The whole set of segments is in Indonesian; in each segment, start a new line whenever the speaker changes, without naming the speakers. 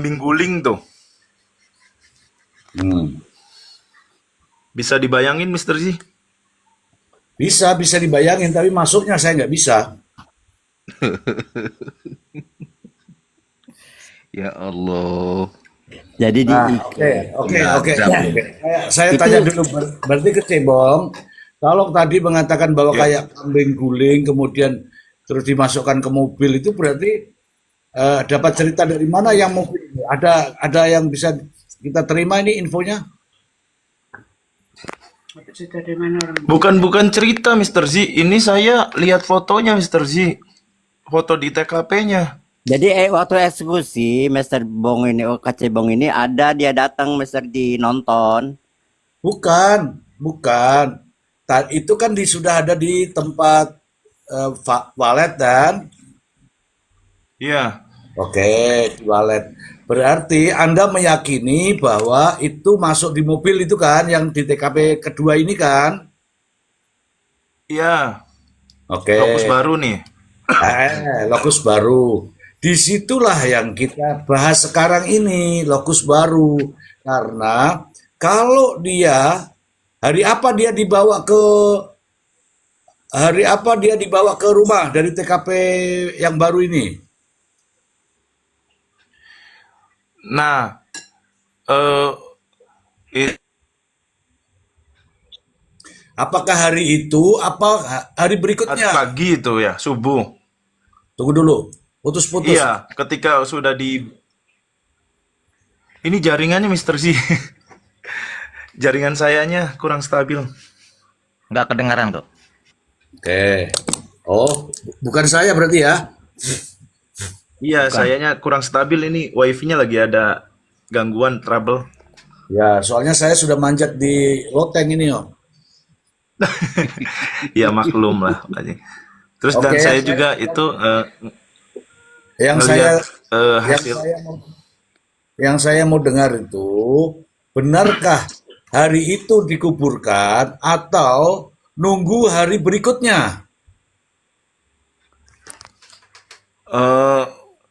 kambing guling tuh.
Hmm.
Bisa dibayangin, Mister Z?
Bisa dibayangin, tapi masuknya saya nggak bisa.
Ya Allah.
Jadi
Nah, oke,
diikat.
oke, oke.
Gagap nih.
Oke. Saya
Itu
tanya dulu, berarti ke Cebong, kalau tadi mengatakan bahwa
Ya.
kayak kambing guling, kemudian terus dimasukkan ke mobil, itu berarti dapat cerita dari mana yang mobil ini? Ada yang bisa kita terima ini infonya?
Bukan cerita, Mister Z. Ini saya lihat fotonya, Mister Z. Foto di TKP-nya.
jadi waktu eksekusi Mister Bong ini, KC Bong ini ada dia datang Mister di nonton.
Bukan, bukan. Itu kan sudah ada di tempat walet dan
Iya.
oke, di walet. Berarti Anda meyakini bahwa itu masuk di mobil itu kan, yang di TKP kedua ini kan?
Iya.
Oke,
Lokus baru nih.
lokus baru. Disitulah yang kita bahas sekarang ini, lokus baru. Karena kalau dia, hari apa dia dibawa ke rumah dari TKP yang baru ini?
Nah, eh it-
Apakah hari itu, apa hari berikutnya?
pagi itu ya, subuh.
Tunggu dulu, putus-putus.
Iya, ketika sudah ini jaringannya Mister Z. Jaringan sayanya kurang stabil.
Nggak kedengaran tuh.
Oke. Oh, bukan saya berarti ya?
Iya,
Bukan.
sayanya kurang stabil ini. Wifi-nya lagi ada gangguan, trouble.
Ya, soalnya saya sudah manjat di loteng ini, oh.
Ya maklum lah, Pak Haji. Terus dan
Oke,
saya juga itu
yang
ngelihat
saya yang
hasil.
saya mau yang saya mau dengar itu, benarkah hari itu dikuburkan atau nunggu hari berikutnya?
eh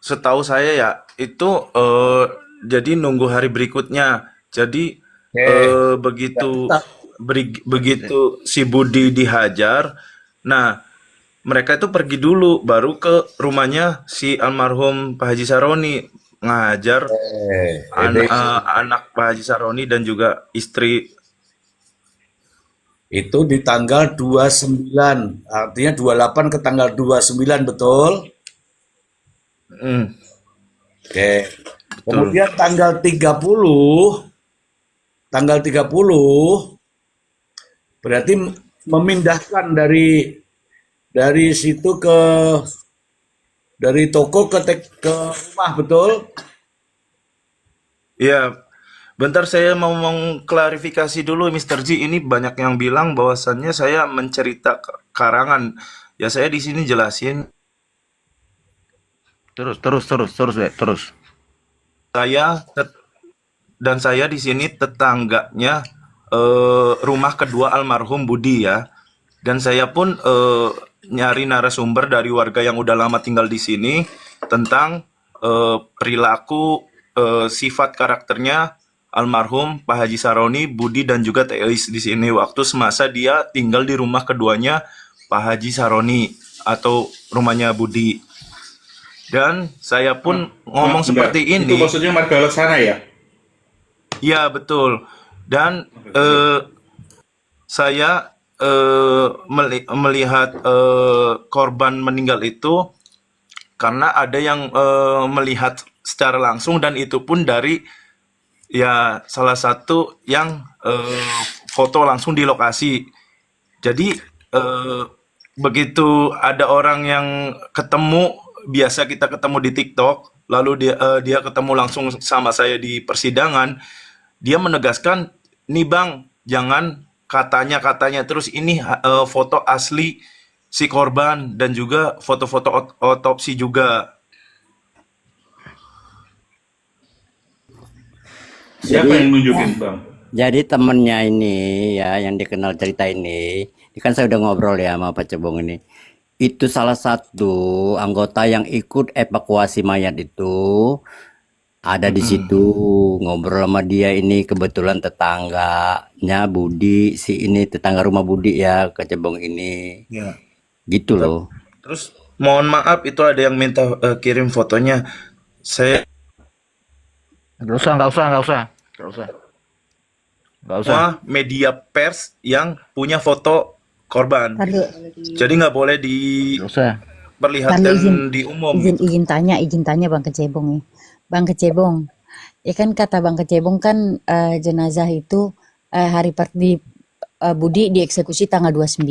Setahu saya ya itu jadi nunggu hari berikutnya. Jadi
Oke,
begitu
tak.
begitu si Budi dihajar, nah mereka itu pergi dulu baru ke rumahnya si almarhum Pak Haji Saroni ngajar
Ini
anak Pak Haji Saroni dan juga istri.
itu di tanggal 29, artinya 28 ke tanggal 29, betul?
Hmm,
Oke.
betul.
Kemudian tanggal 30 berarti memindahkan dari situ dari toko ke rumah, betul?
Ya, bentar saya mau mengklarifikasi dulu Mister Z. Ini banyak yang bilang bahwasannya saya mencerita karangan. Ya saya di sini jelasin
Terus, Wek, terus.
saya dan saya di sini tetangganya rumah kedua almarhum Budi ya. Dan saya pun nyari narasumber dari warga yang udah lama tinggal di sini tentang perilaku sifat karakternya almarhum Pak Haji Saroni, Budi dan juga Teis di sini waktu semasa dia tinggal di rumah keduanya Pak Haji Saroni atau rumahnya Budi. Dan saya pun ngomong
Enggak.
seperti
Itu
ini.
maksudnya marga Laksana ya?
Ya, betul. Dan saya melihat korban meninggal itu karena ada yang melihat secara langsung dan itu pun dari ya salah satu yang foto langsung di lokasi. Jadi eh, begitu ada orang yang ketemu, biasa kita ketemu di TikTok, lalu dia ketemu langsung sama saya di persidangan, dia menegaskan, nih bang, jangan katanya terus ini foto asli si korban dan juga foto-foto otopsi juga.
Siapa
Jadi
yang nunjukin, Bang?
jadi temennya ini ya yang dikenal cerita ini kan saya udah ngobrol ya sama Pak Cebong ini. Itu salah satu anggota yang ikut evakuasi mayat itu ada di situ ngobrol sama dia. Ini kebetulan tetangganya Budi, si ini tetangga rumah Budi ya, Kecebong ini,
Ya.
gitu loh.
Terus mohon maaf itu ada yang minta kirim fotonya. Saya
Nggak usah, nggak usah, nggak usah, nggak usah, nggak usah.
semua media pers yang punya foto korban.
Tadi,
Jadi nggak boleh
Nggak usah.
tadi
diperlihatkan
izin,
di umum
izin,
gitu.
izin tanya Bang Kecebong nih. Bang Kecebong, ya kan kata Bang Kecebong kan jenazah itu Budi dieksekusi tanggal 29.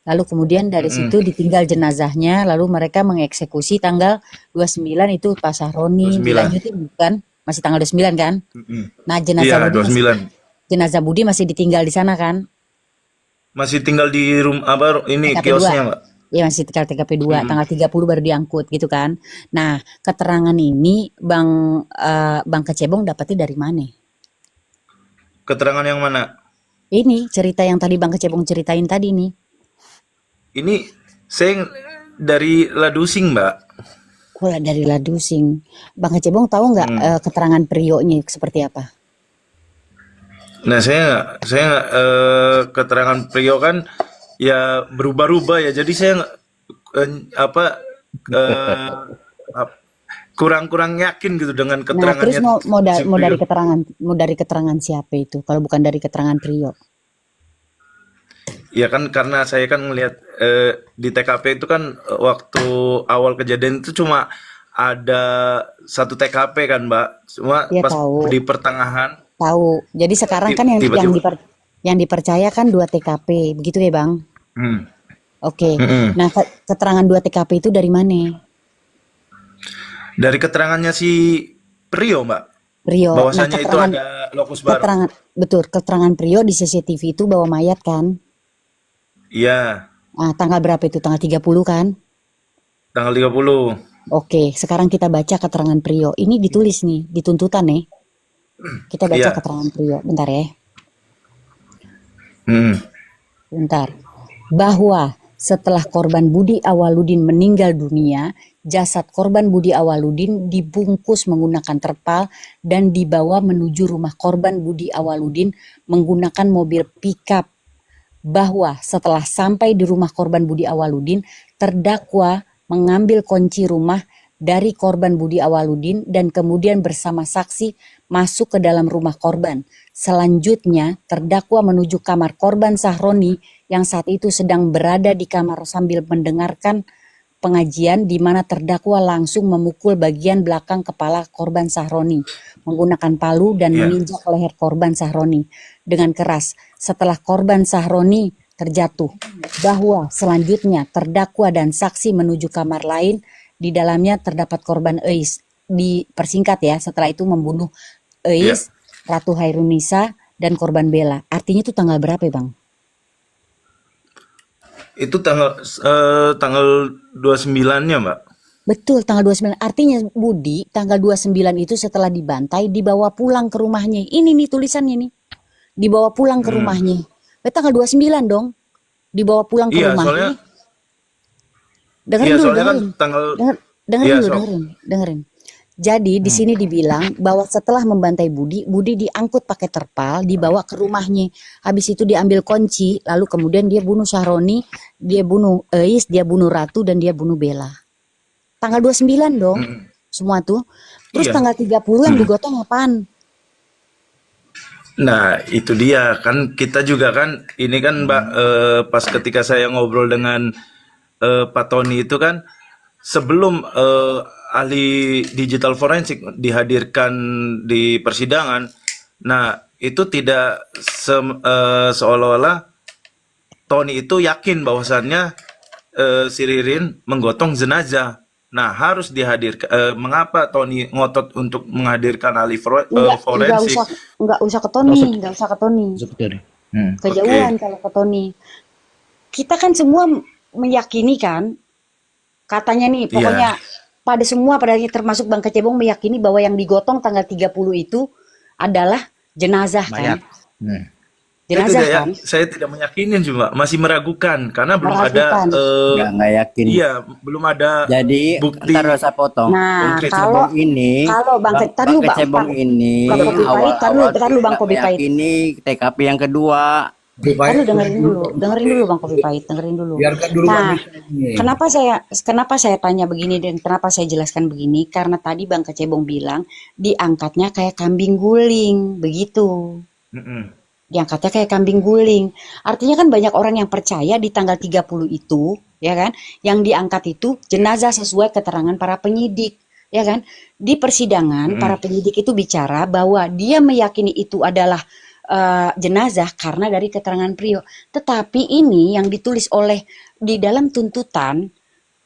Lalu kemudian dari
Mm-mm.
situ ditinggal jenazahnya, lalu mereka mengeksekusi tanggal 29 itu Pak Sahroni
29.
dilanjutin bukan? Masih tanggal 29 kan?
Mm-mm.
Nah,
Iya, 29.
jenazah Budi masih ditinggal di sana kan?
Masih tinggal di rumah apa ini
TKP 2.
kiosnya, Mbak?
Ya masih tinggal TKP 2,
Mm-mm.
tanggal 30 baru diangkut gitu kan. Nah, keterangan ini Bang Kecebong dapatnya dari mana?
Keterangan yang mana?
Ini cerita yang tadi Bang Kecebong ceritain tadi nih.
Ini saya dari Ladusing, Mbak.
Kok dari Ladusing. Bang Kecebong tahu nggak
Hmm.
keterangan Prionya seperti apa?
Nah, saya keterangan Prio kan ya berubah-ubah ya. Jadi saya apa eh, ap- kurang-kurang yakin gitu dengan
Nah, terus
keterangannya si
mau dari
Prio.
keterangan siapa itu? Kalau bukan dari keterangan Prio.
Ya kan karena saya kan ngelihat di TKP itu kan waktu awal kejadian itu cuma ada satu TKP kan, Mbak. Cuma
Ya
pas
tahu,
di pertengahan
tahu. Jadi sekarang kan
tiba-tiba.
yang dipercaya kan 2 TKP, begitu ya Bang?
Hmm.
Oke.
Mm-mm.
Nah, keterangan 2 TKP itu dari mana?
Dari keterangannya si Prio, Mbak,
Prio. Nah,
bahwasanya itu ada lokus baru.
keterangan Prio di CCTV itu bawa mayat kan?
Iya,
Ah, tanggal berapa itu? Tanggal 30 kan?
tanggal 30.
Oke, sekarang kita baca keterangan Prio. Ini ditulis nih, di tuntutan nih. Kita baca
Iya.
keterangan Prio. Bentar ya.
Hmm.
Bentar. Bahwa setelah korban Budi Awaludin meninggal dunia, jasad korban Budi Awaludin dibungkus menggunakan terpal dan dibawa menuju rumah korban Budi Awaludin menggunakan mobil pickup. Bahwa setelah sampai di rumah korban Budi Awaludin, terdakwa mengambil kunci rumah dari korban Budi Awaludin dan kemudian bersama saksi masuk ke dalam rumah korban. Selanjutnya, terdakwa menuju kamar korban Sahroni yang saat itu sedang berada di kamar sambil mendengarkan pengajian, di mana terdakwa langsung memukul bagian belakang kepala korban Sahroni menggunakan palu dan
Iya.
menginjak leher korban Sahroni dengan keras. Setelah korban Sahroni terjatuh, bahwa selanjutnya terdakwa dan saksi menuju kamar lain, di dalamnya terdapat korban Eis. Dipersingkat ya, setelah itu membunuh
Iya.
Eis, Ratu Hairunisa, dan korban Bella. Artinya itu tanggal berapa ya Bang?
Itu tanggal 29-nya, Mbak.
Betul, tanggal 29. Artinya Budi, tanggal 29 itu setelah dibantai, dibawa pulang ke rumahnya. Ini nih tulisannya nih. Dibawa pulang ke
Hmm.
rumahnya. Tanggal 29 dong. Dibawa pulang ke
Iya, soalnya
rumahnya. Dengerin dulu,
soalnya kan
dengerin.
tanggal
Dengerin
iya,
dulu,
so.
dengerin. Jadi di sini dibilang bahwa setelah membantai Budi, Budi diangkut pakai terpal, dibawa ke rumahnya. Habis itu diambil kunci, lalu kemudian dia bunuh Sahroni, dia bunuh Eis, dia bunuh Ratu, dan dia bunuh Bella. Tanggal 29 dong,
Mm.
semua tuh. Terus
Iya.
tanggal 30 yang
Mm.
digotong apaan?
Nah, itu dia kan kita juga kan ini kan Mbak pas ketika saya ngobrol dengan Pak Tony itu kan sebelum ahli digital forensik dihadirkan di persidangan. Nah, itu tidak seolah-olah Tony itu yakin bahwasannya si Ririn menggotong jenazah. Nah, harus dihadirkan. Mengapa Tony ngotot untuk menghadirkan ahli forensik?
Enggak usah ke Tony, enggak usah ke Tony.
Sekretari.
Kejauhan kalau ke Tony. Kita kan semua meyakini kan, katanya nih, pokoknya pada semua, pada termasuk Bang Kecebong meyakini bahwa yang digotong tanggal 30 itu adalah jenazah
Mayat.
kan. Jenazah kan?
saya tidak meyakini cuma masih meragukan karena belum ada
Meragukan.
Nggak yakin.
iya, belum ada
Jadi
bukti
ntar saya potong.
Nah,
konkret.
kalau
ini
kalau Bang
Bang,
tar
Bang
dulu Bang,
Kecebong ini
Bang Kopi Pahit, tar dulu Bang
tidak
Kopi Pahit.
meyakini TKP yang kedua.
Lebih
Tar
baik
dulu dengerin dulu Bang Kopi Pahit, dengerin dulu.
biarkan dulu
Nah,
wanita ini.
kenapa saya tanya begini dan kenapa saya jelaskan begini? Karena tadi Bang Kecebong bilang diangkatnya kayak kambing guling, begitu.
Mm-mm.
Diangkatnya kayak kambing guling. Artinya kan banyak orang yang percaya di tanggal 30 itu, ya kan, yang diangkat itu jenazah sesuai keterangan para penyidik, ya kan. Di persidangan para penyidik itu bicara bahwa dia meyakini itu adalah jenazah karena dari keterangan Prio. Tetapi ini yang ditulis oleh di dalam tuntutan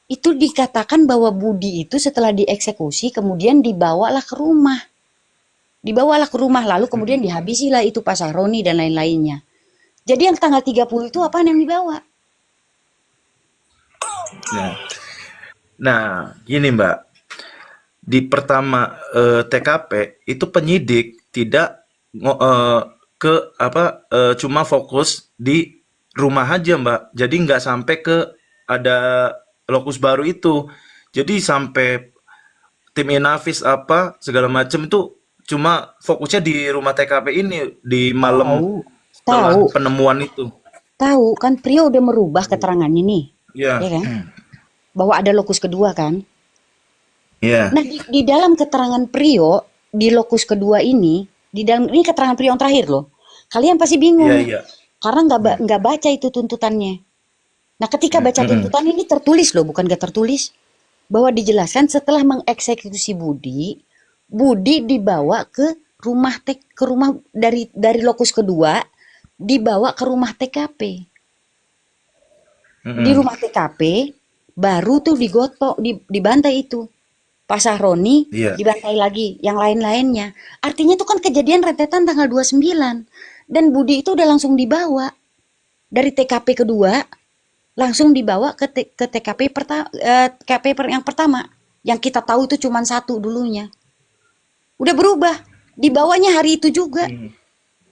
itu dikatakan bahwa Budi itu setelah dieksekusi kemudian dibawalah ke rumah. Dibawalah ke rumah lalu kemudian dihabisilah itu Pak Sahroni dan lain-lainnya. Jadi yang tanggal 30 itu apaan yang dibawa?
Nah, nah, gini Mbak, di pertama TKP itu penyidik tidak ke apa cuma fokus di rumah aja Mbak. Jadi nggak sampai ke ada lokus baru itu. Jadi sampai tim Inavis apa segala macam itu cuma fokusnya di rumah TKP ini di malam setelah
Tahu,
penemuan itu.
tahu kan Prio udah merubah keterangannya nih,
Iya,
ya kan? Bahwa ada lokus kedua kan?
iya,
Nah, di dalam keterangan Prio di lokus kedua ini, di dalam ini keterangan Prio yang terakhir loh. Kalian pasti
iya,
bingung
iya.
karena nggak baca itu tuntutannya. Nah, ketika baca tuntutan ini tertulis loh, bukan gak tertulis, bahwa dijelaskan setelah mengeksekusi Budi dibawa ke rumah dari lokus kedua dibawa ke rumah TKP. Di rumah TKP baru tuh digotok, dibantai itu. Pak Sahroni
Iya.
dibantai lagi, yang lain-lainnya. Artinya itu kan kejadian rentetan tanggal 29 dan Budi itu udah langsung dibawa dari TKP kedua langsung dibawa ke TKP yang pertama. Yang kita tahu itu cuma satu dulunya. Udah berubah. Dibawanya hari itu juga.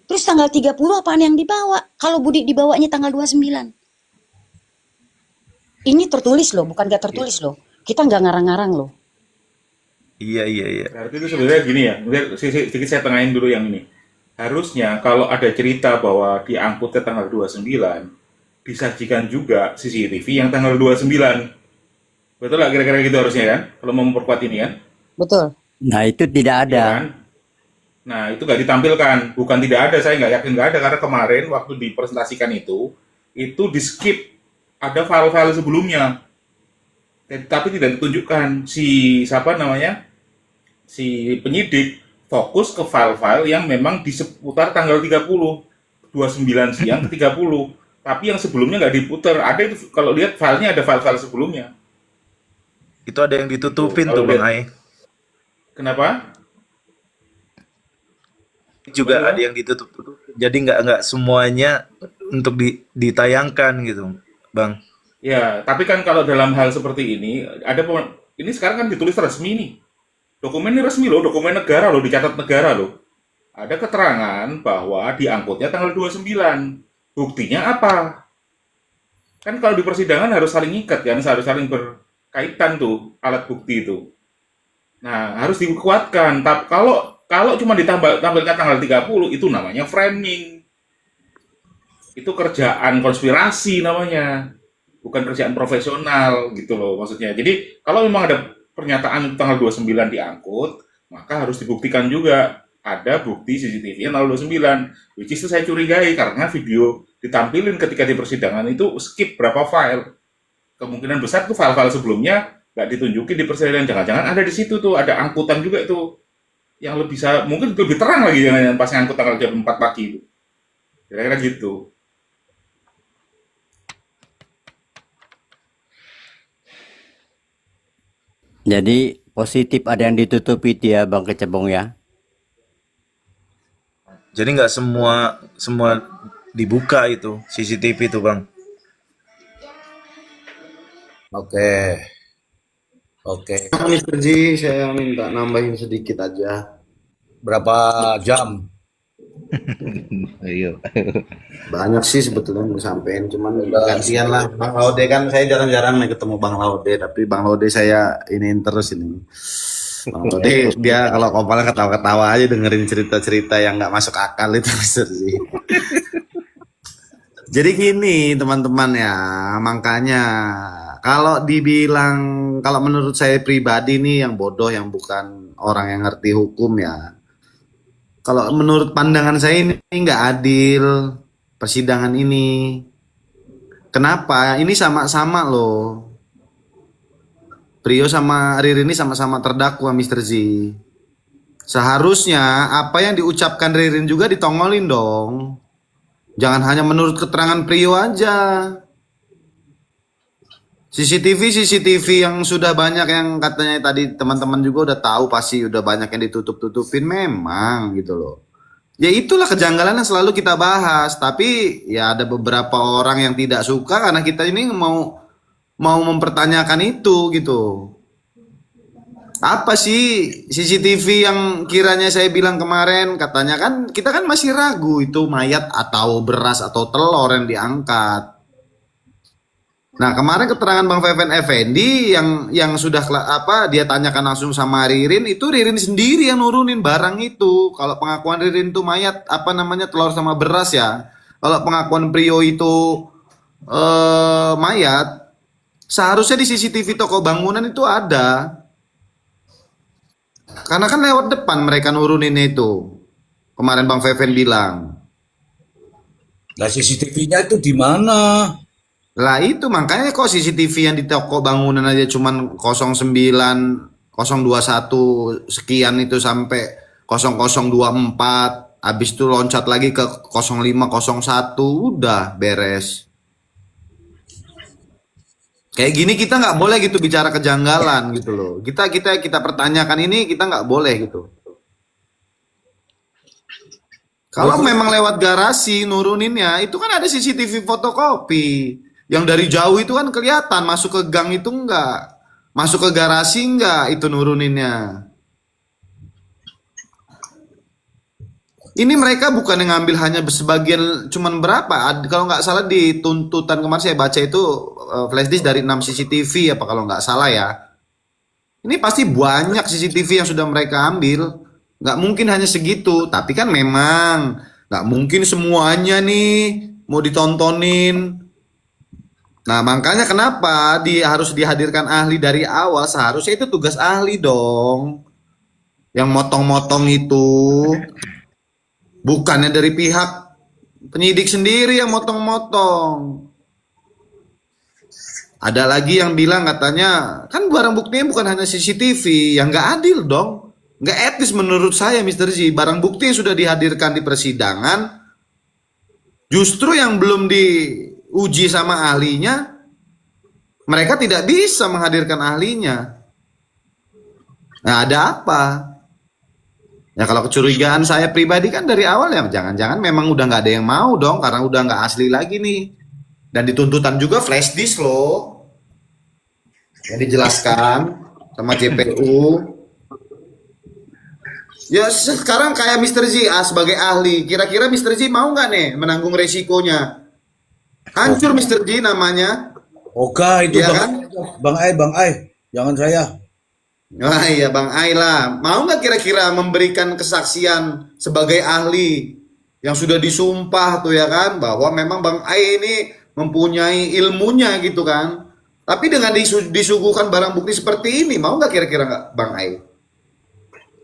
Terus tanggal 30 apaan yang dibawa? Kalau Budi dibawanya tanggal 29. Ini tertulis loh, bukan gak tertulis loh. Kita nggak ngarang-ngarang loh.
Iya, iya, iya.
Berarti itu sebenarnya gini ya, mungkin sedikit saya tengahin dulu yang ini. Harusnya kalau ada cerita bahwa diangkutnya tanggal 29, disajikan juga CCTV yang tanggal 29. Betul nggak kira-kira gitu harusnya kan? Kalau mau memperkuat ini kan?
Betul.
Nah, itu tidak
Iya
ada.
kan? Nah, itu nggak ditampilkan. Bukan tidak ada, saya nggak yakin nggak ada. Karena kemarin waktu dipresentasikan itu di-skip. Ada file-file sebelumnya. Tapi tidak ditunjukkan. Si penyidik fokus ke file-file yang memang di seputar tanggal 30. 29 siang ke 30. Tapi yang sebelumnya nggak diputar. Ada itu, kalau lihat filenya ada file-file sebelumnya.
Itu ada yang ditutupin
Kalau
tuh Bang
lihat-
Ai.
Kenapa?
Juga
Gimana?
ada yang ditutup. Jadi nggak semuanya untuk ditayangkan gitu, Bang.
Ya, tapi kan kalau dalam hal seperti ini, ini sekarang kan ditulis resmi nih. Dokumen ini resmi loh, dokumen negara loh, dicatat negara loh. Ada keterangan bahwa diangkutnya tanggal 29. Buktinya apa? Kan kalau di persidangan harus saling ikat kan, harus saling berkaitan tuh alat bukti itu. Nah, harus dikuatkan. Tapi kalau cuma tampilkan tanggal 30 itu namanya framing. Itu kerjaan konspirasi namanya. Bukan kerjaan profesional gitu loh maksudnya. Jadi, kalau memang ada pernyataan tanggal 29 diangkut, maka harus dibuktikan juga ada bukti CCTV tanggal 29. Which is itu saya curigai karena video ditampilin ketika di persidangan itu skip berapa file. Kemungkinan besar tuh file-file sebelumnya nggak ditunjukin di persidangan. Jangan-jangan ada di situ tuh, ada angkutan juga itu. Yang mungkin lebih terang lagi jangan pas ngangkut tanggal jam 4 pagi itu. Kira-kira gitu.
Jadi positif ada yang ditutupi dia Bang Kecebong ya.
Jadi nggak semua dibuka itu CCTV itu Bang.
Oke. Oke.
Mr. Ji, saya minta nambahin sedikit aja.
Berapa jam?
Iya.
Banyak sih sebetulnya mau sampein, cuman gantian lah Bang Laude, kan saya jarang-jarang nih ketemu Bang Laude, tapi Bang Laude saya iniin terus ini. Bang Laude dia kalau kopalnya ketawa-ketawa aja dengerin cerita-cerita yang nggak masuk akal itu Mister sih. Jadi gini teman-teman ya, makanya kalau dibilang, kalau menurut saya pribadi nih yang bodoh, yang bukan orang yang ngerti hukum ya, kalau menurut pandangan saya ini nggak adil persidangan ini. Kenapa? Ini sama-sama loh. Prio sama Ririn ini sama-sama terdakwa, Mister Z. Seharusnya apa yang diucapkan Ririn juga ditongolin dong. Jangan hanya menurut keterangan Prio aja. CCTV yang sudah banyak yang katanya tadi teman-teman juga udah tahu, pasti udah banyak yang ditutup-tutupin memang gitu loh. Ya itulah kejanggalan yang selalu kita bahas, tapi ya ada beberapa orang yang tidak suka karena kita ini mau mempertanyakan itu gitu. Apa sih CCTV yang kiranya saya bilang kemarin, katanya kan kita kan masih ragu itu mayat atau beras atau telur yang diangkat. Nah, kemarin keterangan Bang Feven Effendi yang sudah dia tanyakan langsung sama Ririn, itu Ririn sendiri yang nurunin barang itu. Kalau pengakuan Ririn itu mayat telur sama beras ya. Kalau pengakuan Prio itu mayat, seharusnya di CCTV toko bangunan itu ada. Karena kan lewat depan mereka nurunin itu. Kemarin Bang Feven bilang.
Nah, CCTV-nya itu di mana?
Lah itu makanya kok CCTV yang di toko bangunan aja cuman 09, 021 sekian itu sampai 0024. Habis itu loncat lagi ke 0501, udah beres. Kayak gini kita nggak boleh gitu bicara kejanggalan gitu loh. Kita pertanyakan ini, kita nggak boleh gitu. Kalau memang lewat garasi nuruninnya, itu kan ada CCTV fotokopi. Yang dari jauh itu kan kelihatan, masuk ke gang itu enggak. Masuk ke garasi enggak itu nuruninnya. Ini mereka bukan yang ngambil hanya sebagian, cuman berapa? Kalau nggak salah di tuntutan kemarin saya baca itu flash disk dari 6 CCTV apa kalau nggak salah ya. Ini pasti banyak CCTV yang sudah mereka ambil. Nggak mungkin hanya segitu. Tapi kan memang nggak mungkin semuanya nih mau ditontonin. Nah makanya kenapa harus dihadirkan ahli dari awal. Seharusnya itu tugas ahli dong. Yang motong-motong itu. Bukannya dari pihak penyidik sendiri yang motong-motong. Ada lagi yang bilang katanya, kan barang buktinya bukan hanya CCTV, yang nggak adil dong. Nggak etis menurut saya, Mr. Z. Barang bukti yang sudah dihadirkan di persidangan, justru yang belum diuji sama ahlinya, mereka tidak bisa menghadirkan ahlinya. Nah, ada apa? Ya kalau kecurigaan saya pribadi kan dari awal ya jangan-jangan memang udah nggak ada yang mau dong karena udah nggak asli lagi nih. Dan dituntutan juga flash disk loh. Yang dijelaskan sama JPU. Ya sekarang kayak Mr. Z sebagai ahli, kira-kira Mr. Z mau nggak nih menanggung resikonya? Hancur Mr. Z namanya.
Oga itu
Ya
Bang
kan?
Ai, jangan saya.
Wah iya Bang Ayla, mau nggak kira-kira memberikan kesaksian sebagai ahli yang sudah disumpah tuh ya kan, bahwa memang Bang Ay ini mempunyai ilmunya gitu kan, tapi dengan disuguhkan barang bukti seperti ini, mau nggak kira-kira nggak Bang Ay?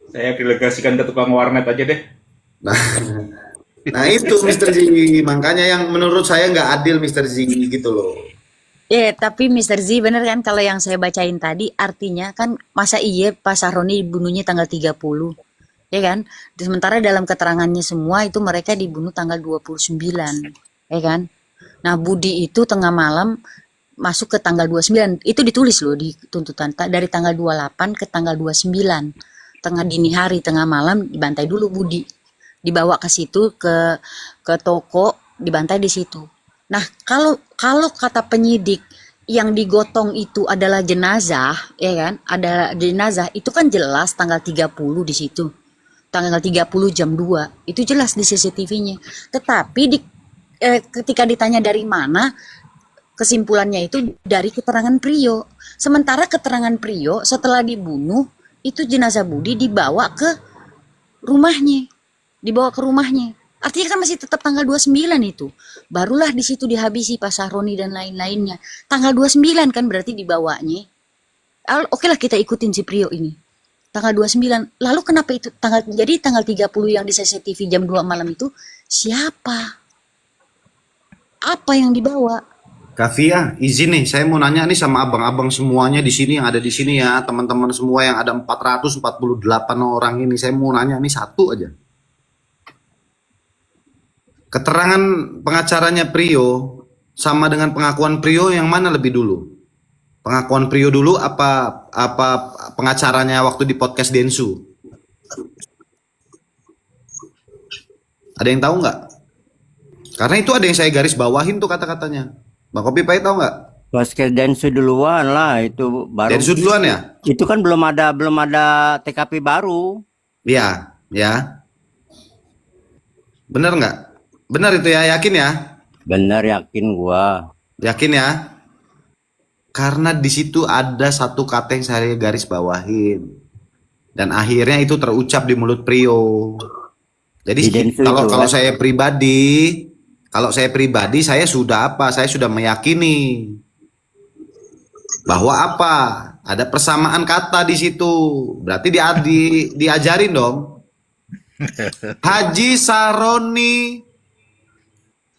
Saya delegasikan ke tukang warnet aja deh.
Nah itu Mr. Z, makanya yang menurut saya nggak adil Mr. Z gitu loh.
Tapi Mr. Z bener kan kalau yang saya bacain tadi artinya kan masa iya Pak Sahroni dibunuhnya tanggal 30, ya kan? Sementara dalam keterangannya semua itu mereka dibunuh tanggal 29, ya kan? Nah Budi itu tengah malam masuk ke tanggal 29, itu ditulis loh di tuntutan, dari tanggal 28 ke tanggal 29, tengah dini hari, tengah malam dibantai dulu Budi, dibawa ke situ ke toko, dibantai di situ. Nah, kalau kata penyidik yang digotong itu adalah jenazah, ya kan? Ada jenazah, itu kan jelas tanggal 30 di situ. tanggal 30 jam 2. Itu jelas di CCTV-nya. Tetapi ketika ditanya dari mana, kesimpulannya itu dari keterangan Prio. Sementara keterangan Prio setelah dibunuh, itu jenazah Budi dibawa ke rumahnya. Artinya kan masih tetap tanggal 29 itu. Barulah di situ dihabisi Pak Sahroni dan lain-lainnya. Tanggal 29 kan berarti dibawanya. Oke lah kita ikutin si Prio ini. Tanggal 29. Lalu kenapa itu jadi tanggal 30 yang di CCTV jam 2 malam itu siapa? Apa yang dibawa?
Kavia, izin nih, saya mau nanya nih sama abang-abang semuanya di sini yang ada di sini ya, teman-teman semua yang ada 448 orang ini, saya mau nanya nih satu aja. Keterangan pengacaranya Prio sama dengan pengakuan Prio yang mana lebih dulu? Pengakuan Prio dulu apa pengacaranya waktu di podcast Densu? Ada yang tahu nggak? Karena itu ada yang saya garis bawahin tuh kata-katanya. Bang Kopi Pai tahu nggak?
Podcast Densu duluan lah itu baru.
Densu duluan ya?
Itu kan belum ada TKP baru.
Iya, ya. Bener nggak? Bener itu ya, yakin ya?
Bener, yakin gua.
Yakin ya? Karena di situ ada satu kata yang saya garis bawahin. Dan akhirnya itu terucap di mulut Prio. Jadi
Di Densu
kalau
itu,
kalau
kan?
saya pribadi saya sudah meyakini bahwa ada persamaan kata di situ. Berarti diajarin dong. Haji Sahroni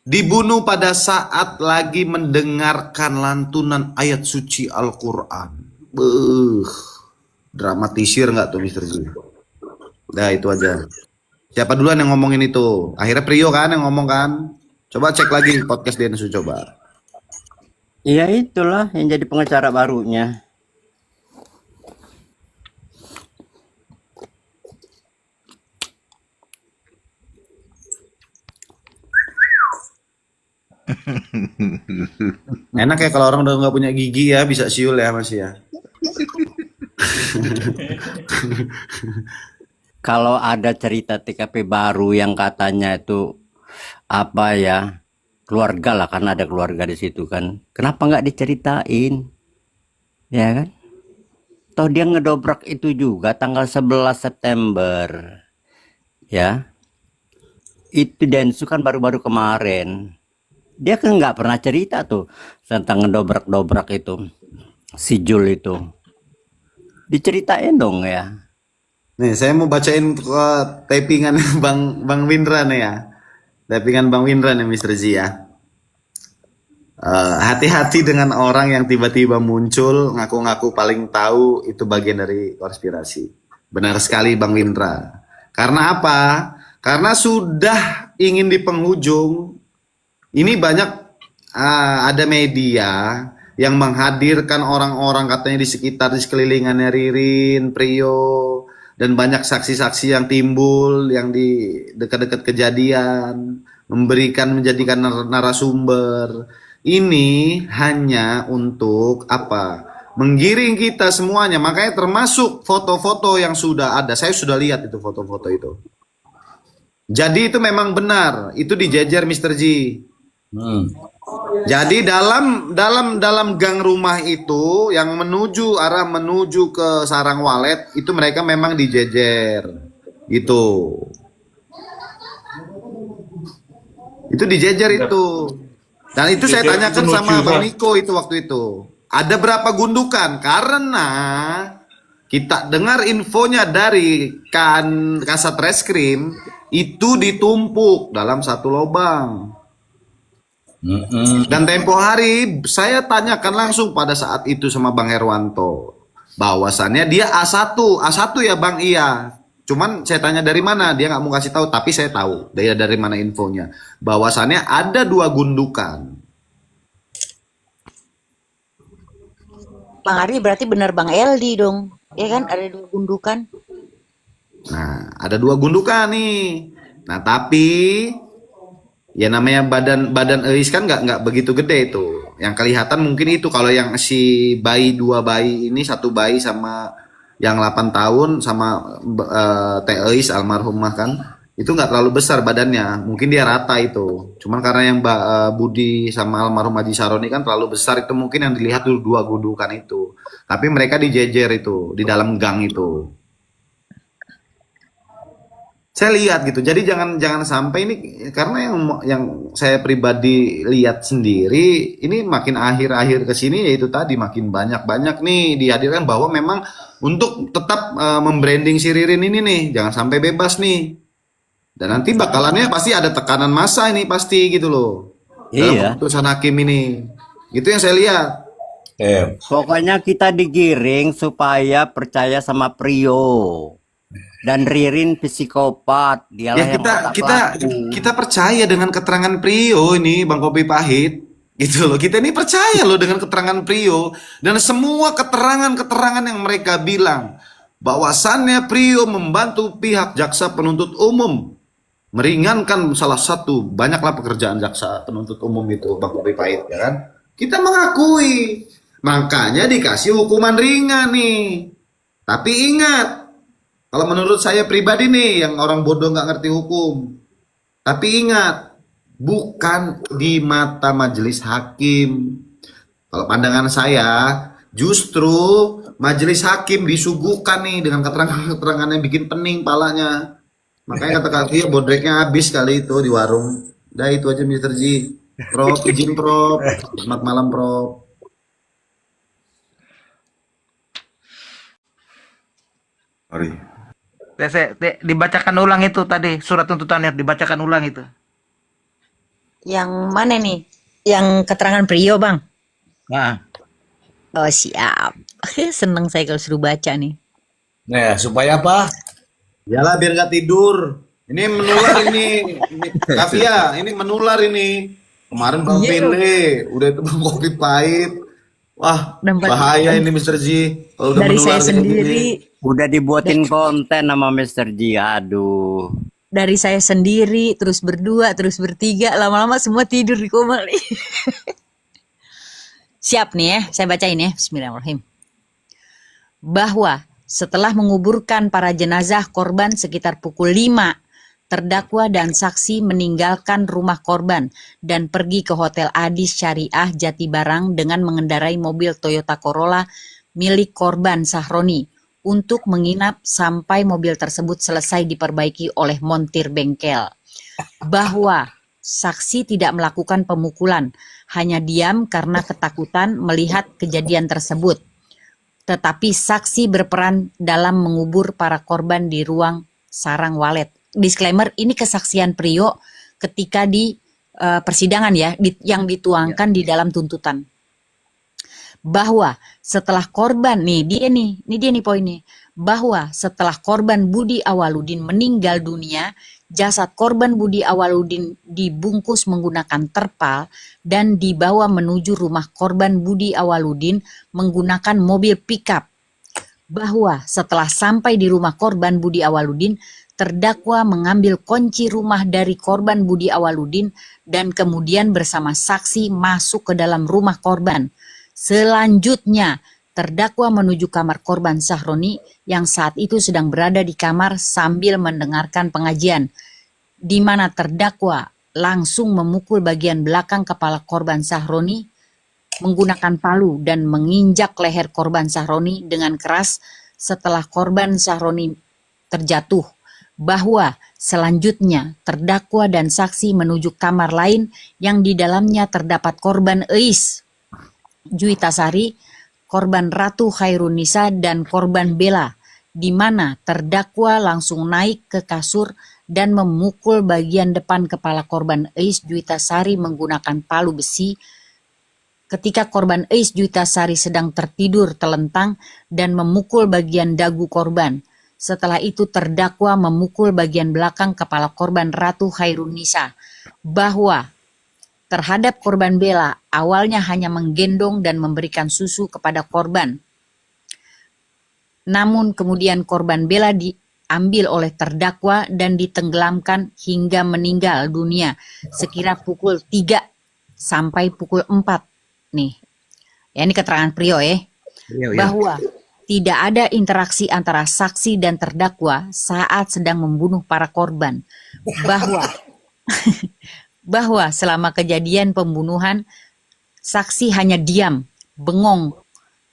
dibunuh pada saat lagi mendengarkan lantunan ayat suci Al-Quran. Dramatisir nggak tuh Mr. Ji? Nah itu aja. Siapa duluan yang ngomongin itu? Akhirnya Prio kan yang ngomong kan? Coba cek lagi podcast Densu coba.
Iya itulah yang jadi pengacara barunya.
Enak ya kalau orang udah nggak punya gigi ya, bisa siul ya Mas ya.
Kalau ada cerita TKP baru yang katanya itu apa ya, keluarga lah, karena ada keluarga di situ kan. Kenapa nggak diceritain? Ya kan? Toh dia ngedobrak itu juga tanggal 11 September. Ya. Itu Densu kan baru-baru kemarin. Dia kan nggak pernah cerita tuh tentang ngedobrak-dobrak itu. Si Jul itu. Diceritain dong ya.
Nih saya mau bacain typingan Bang Windra nih ya. Typingan Bang Windra nih Mr. Z ya. Hati-hati dengan orang yang tiba-tiba muncul ngaku-ngaku paling tahu, itu bagian dari konspirasi. Benar sekali Bang Windra. Karena apa? Karena sudah ingin di penghujung. Ini banyak ada media yang menghadirkan orang-orang katanya di sekelilingannya Ririn, Prio, dan banyak saksi-saksi yang timbul yang di dekat-dekat kejadian, menjadikan narasumber. Ini hanya untuk apa? Menggiring kita semuanya. Makanya termasuk foto-foto yang sudah ada. Saya sudah lihat itu foto-foto itu. Jadi itu memang benar. Itu dijejer Mr. G. Jadi dalam gang rumah itu yang menuju ke Sarang Walet itu mereka memang dijejer. Gitu. Itu dijejer itu. Dan itu saya tanyakan sama Bang Niko itu waktu itu. Ada berapa gundukan? Karena kita dengar infonya dari Kasat Reskrim itu ditumpuk dalam satu lobang. Dan tempo hari saya tanyakan langsung pada saat itu sama Bang Herwanto. Bahwasannya dia A1 ya Bang, iya. Cuman saya tanya dari mana, dia nggak mau kasih tahu, tapi saya tahu dari mana infonya. Bahwasannya ada 2 gundukan.
Bang Ari berarti benar Bang Eldi dong. Ya kan ada 2 gundukan.
Nah, ada 2 gundukan nih. Nah, tapi ya namanya badan Eis kan nggak begitu gede itu. Yang kelihatan mungkin itu kalau yang si 2 bayi ini, 1 bayi sama yang 8 tahun sama Teh Eis almarhumah kan, itu nggak terlalu besar badannya, mungkin dia rata itu. Cuman karena yang Mbak Budi sama almarhum Haji Saroni kan terlalu besar, itu mungkin yang dilihat dulu dua gudukan itu. Tapi mereka dijejer itu di dalam gang itu. Saya lihat gitu. Jadi jangan sampai ini, karena yang saya pribadi lihat sendiri ini makin akhir-akhir ke sini yaitu tadi makin banyak nih dihadirkan bahwa memang untuk tetap membranding si Ririn ini nih, jangan sampai bebas nih. Dan nanti bakalannya pasti ada tekanan massa ini pasti gitu loh. Dalam
Iya.
keputusan hakim ini. Gitu yang saya lihat.
Pokoknya kita digiring supaya percaya sama Prio. Dan Ririn psikopat, dialah
Ya
yang otak pelaku.
kita percaya dengan keterangan Prio ini Bang Kopi Pahit gitu loh. Kita ini percaya loh dengan keterangan Prio dan semua keterangan-keterangan yang mereka bilang bahwasannya Prio membantu pihak jaksa penuntut umum meringankan salah satu banyaklah pekerjaan jaksa penuntut umum itu Bang Kopi Pahit ya kan. Kita mengakui. Makanya dikasih hukuman ringan nih. Tapi ingat, kalau menurut saya pribadi nih, yang orang bodoh nggak ngerti hukum. Tapi ingat, bukan di mata majelis hakim. Kalau pandangan saya, justru majelis hakim disuguhkan nih dengan keterangan-keterangan yang bikin pening palanya. Makanya kata kaki bodreknya habis kali itu di warung. Udah itu aja Mr. G. Prof, izin Prof. Selamat malam Prof.
Sorry.
Dibacakan ulang itu tadi surat tuntutannya, dibacakan ulang itu.
Yang mana nih? Yang keterangan Prio, Bang?
Nah,
Oh, siap. Seneng saya kalau suruh baca nih.
Nah, supaya apa?
Yalah biar nggak tidur. Ini menular ini Kavia, ini menular ini. Kemarin Bang
Iya,
Pele, udah itu Bang Kopi Pahit. Wah,
Dapat
bahaya ini Mr. G. Kalau udah
dari
menular
saya
kayak
sendiri,
gini.
Udah dibuatin konten sama Mr. G. Aduh.
dari saya sendiri, terus berdua, terus bertiga, lama-lama semua tidur di koma nih. Siap nih ya, saya bacain ya. Bismillahirrahmanirrahim. Bahwa setelah menguburkan para jenazah korban sekitar pukul 5, terdakwa dan saksi meninggalkan rumah korban dan pergi ke Hotel Adis Syariah Jatibarang dengan mengendarai mobil Toyota Corolla milik korban Sahroni untuk menginap sampai mobil tersebut selesai diperbaiki oleh montir bengkel. Bahwa saksi tidak melakukan pemukulan, hanya diam karena ketakutan melihat kejadian tersebut. Tetapi saksi berperan dalam mengubur para korban di ruang sarang walet. Disclaimer, ini kesaksian Prio ketika di persidangan ya, yang dituangkan di dalam tuntutan. Bahwa setelah korban, ini dia nih poinnya. Bahwa setelah korban Budi Awaludin meninggal dunia, jasad korban Budi Awaludin dibungkus menggunakan terpal dan dibawa menuju rumah korban Budi Awaludin menggunakan mobil pickup. Bahwa setelah sampai di rumah korban Budi Awaludin, terdakwa mengambil kunci rumah dari korban Budi Awaludin dan kemudian bersama saksi masuk ke dalam rumah korban. Selanjutnya, terdakwa menuju kamar korban Sahroni yang saat itu sedang berada di kamar sambil mendengarkan pengajian, di mana terdakwa langsung memukul bagian belakang kepala korban Sahroni menggunakan palu dan menginjak leher korban Sahroni dengan keras setelah korban Sahroni terjatuh. Bahwa selanjutnya terdakwa dan saksi menuju kamar lain yang di dalamnya terdapat korban Eis Juitasari, korban Ratu Khairunisa, dan korban Bella, di mana terdakwa langsung naik ke kasur dan memukul bagian depan kepala korban Eis Juitasari menggunakan palu besi ketika korban Eis Juitasari sedang tertidur telentang dan memukul bagian dagu korban. Setelah itu terdakwa memukul bagian belakang kepala korban Ratu Khairunisa. Bahwa terhadap korban Bella awalnya hanya menggendong dan memberikan susu kepada korban. Namun kemudian korban Bella diambil oleh terdakwa dan ditenggelamkan hingga meninggal dunia sekira pukul 3 sampai pukul 4. Nih. Ya, ini keterangan Prio ya.
iya.
Bahwa Tidak ada interaksi antara saksi dan terdakwa saat sedang membunuh para korban. Bahwa bahwa selama kejadian pembunuhan, saksi hanya diam, bengong,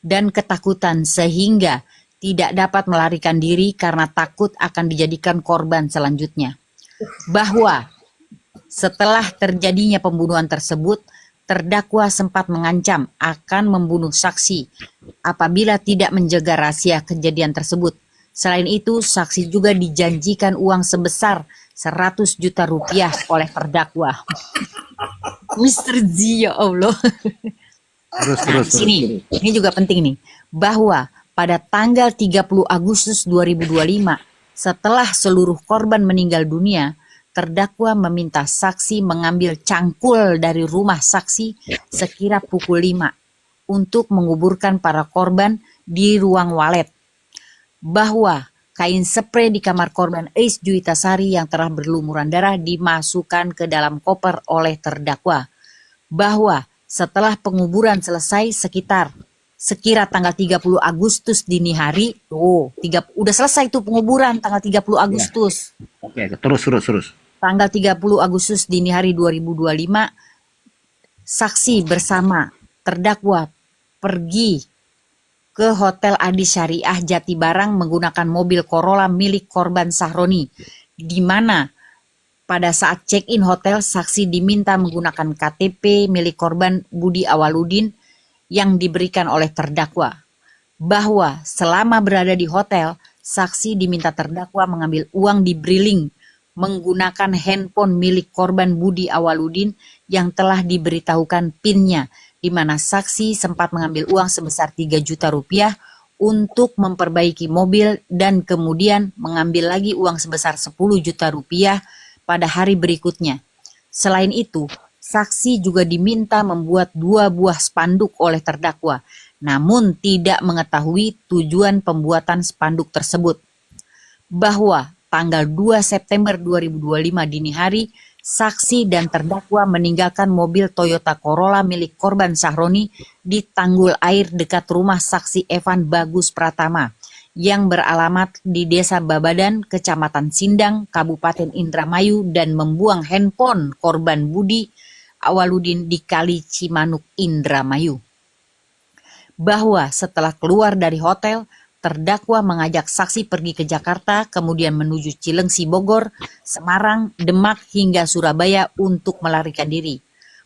dan ketakutan sehingga tidak dapat melarikan diri karena takut akan dijadikan korban selanjutnya. Bahwa setelah terjadinya pembunuhan tersebut, terdakwa sempat mengancam akan membunuh saksi apabila tidak menjaga rahasia kejadian tersebut. Selain itu, saksi juga dijanjikan uang sebesar 100 juta rupiah oleh terdakwa. Mr. Z, ya Allah. Nah, ini juga penting nih, bahwa pada tanggal 30 Agustus 2025, setelah seluruh korban meninggal dunia, terdakwa meminta saksi mengambil cangkul dari rumah saksi sekira pukul 5 untuk menguburkan para korban di ruang walet. Bahwa kain spray di kamar korban Ais Juitasari yang telah berlumuran darah dimasukkan ke dalam koper oleh terdakwa. Bahwa setelah penguburan selesai sekira tanggal 30 Agustus dini hari, udah selesai tuh penguburan tanggal 30 Agustus.
Oke, terus.
Tanggal 30 Agustus dini hari 2025, saksi bersama terdakwa pergi ke Hotel Adi Syariah Jatibarang menggunakan mobil Corolla milik korban Sahroni, di mana pada saat check-in hotel, saksi diminta menggunakan KTP milik korban Budi Awaludin yang diberikan oleh terdakwa. Bahwa selama berada di hotel, saksi diminta terdakwa mengambil uang di Briling menggunakan handphone milik korban Budi Awaludin yang telah diberitahukan PIN-nya, di mana saksi sempat mengambil uang sebesar 3 juta rupiah untuk memperbaiki mobil dan kemudian mengambil lagi uang sebesar 10 juta rupiah pada hari berikutnya. Selain itu, saksi juga diminta membuat 2 buah spanduk oleh terdakwa, namun tidak mengetahui tujuan pembuatan spanduk tersebut. Bahwa tanggal 2 September 2025 dini hari, saksi dan terdakwa meninggalkan mobil Toyota Corolla milik korban Sahroni di tanggul air dekat rumah saksi Evan Bagus Pratama yang beralamat di Desa Babadan, Kecamatan Sindang, Kabupaten Indramayu, dan membuang handphone korban Budi Awaludin di Kali Cimanuk, Indramayu. Bahwa setelah keluar dari hotel, terdakwa mengajak saksi pergi ke Jakarta, kemudian menuju Cilengsi, Bogor, Semarang, Demak, hingga Surabaya untuk melarikan diri.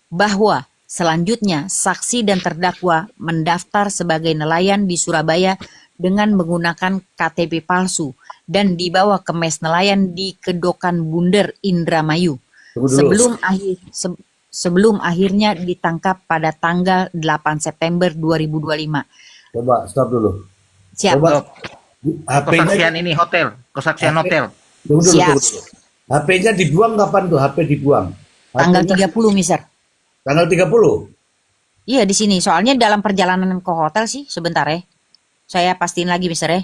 Bahwa selanjutnya saksi dan terdakwa mendaftar sebagai nelayan di Surabaya dengan menggunakan KTP palsu dan dibawa ke mes nelayan di Kedokan Bunder, Indramayu. Sebelum akhirnya ditangkap pada tanggal 8 September 2025.
Coba stop dulu.
Siap.
Coba
Kesaksian ini hotel, kesaksian hotel.
Tunggu dulu,
Siap.
tunggu dulu. HP-nya dibuang kapan tuh? HP dibuang.
Tanggal
HP-nya
30, Mister.
Tanggal 30.
Iya, di sini. Soalnya dalam perjalanan ke hotel sih, sebentar ya. Saya pastiin lagi, Mister ya.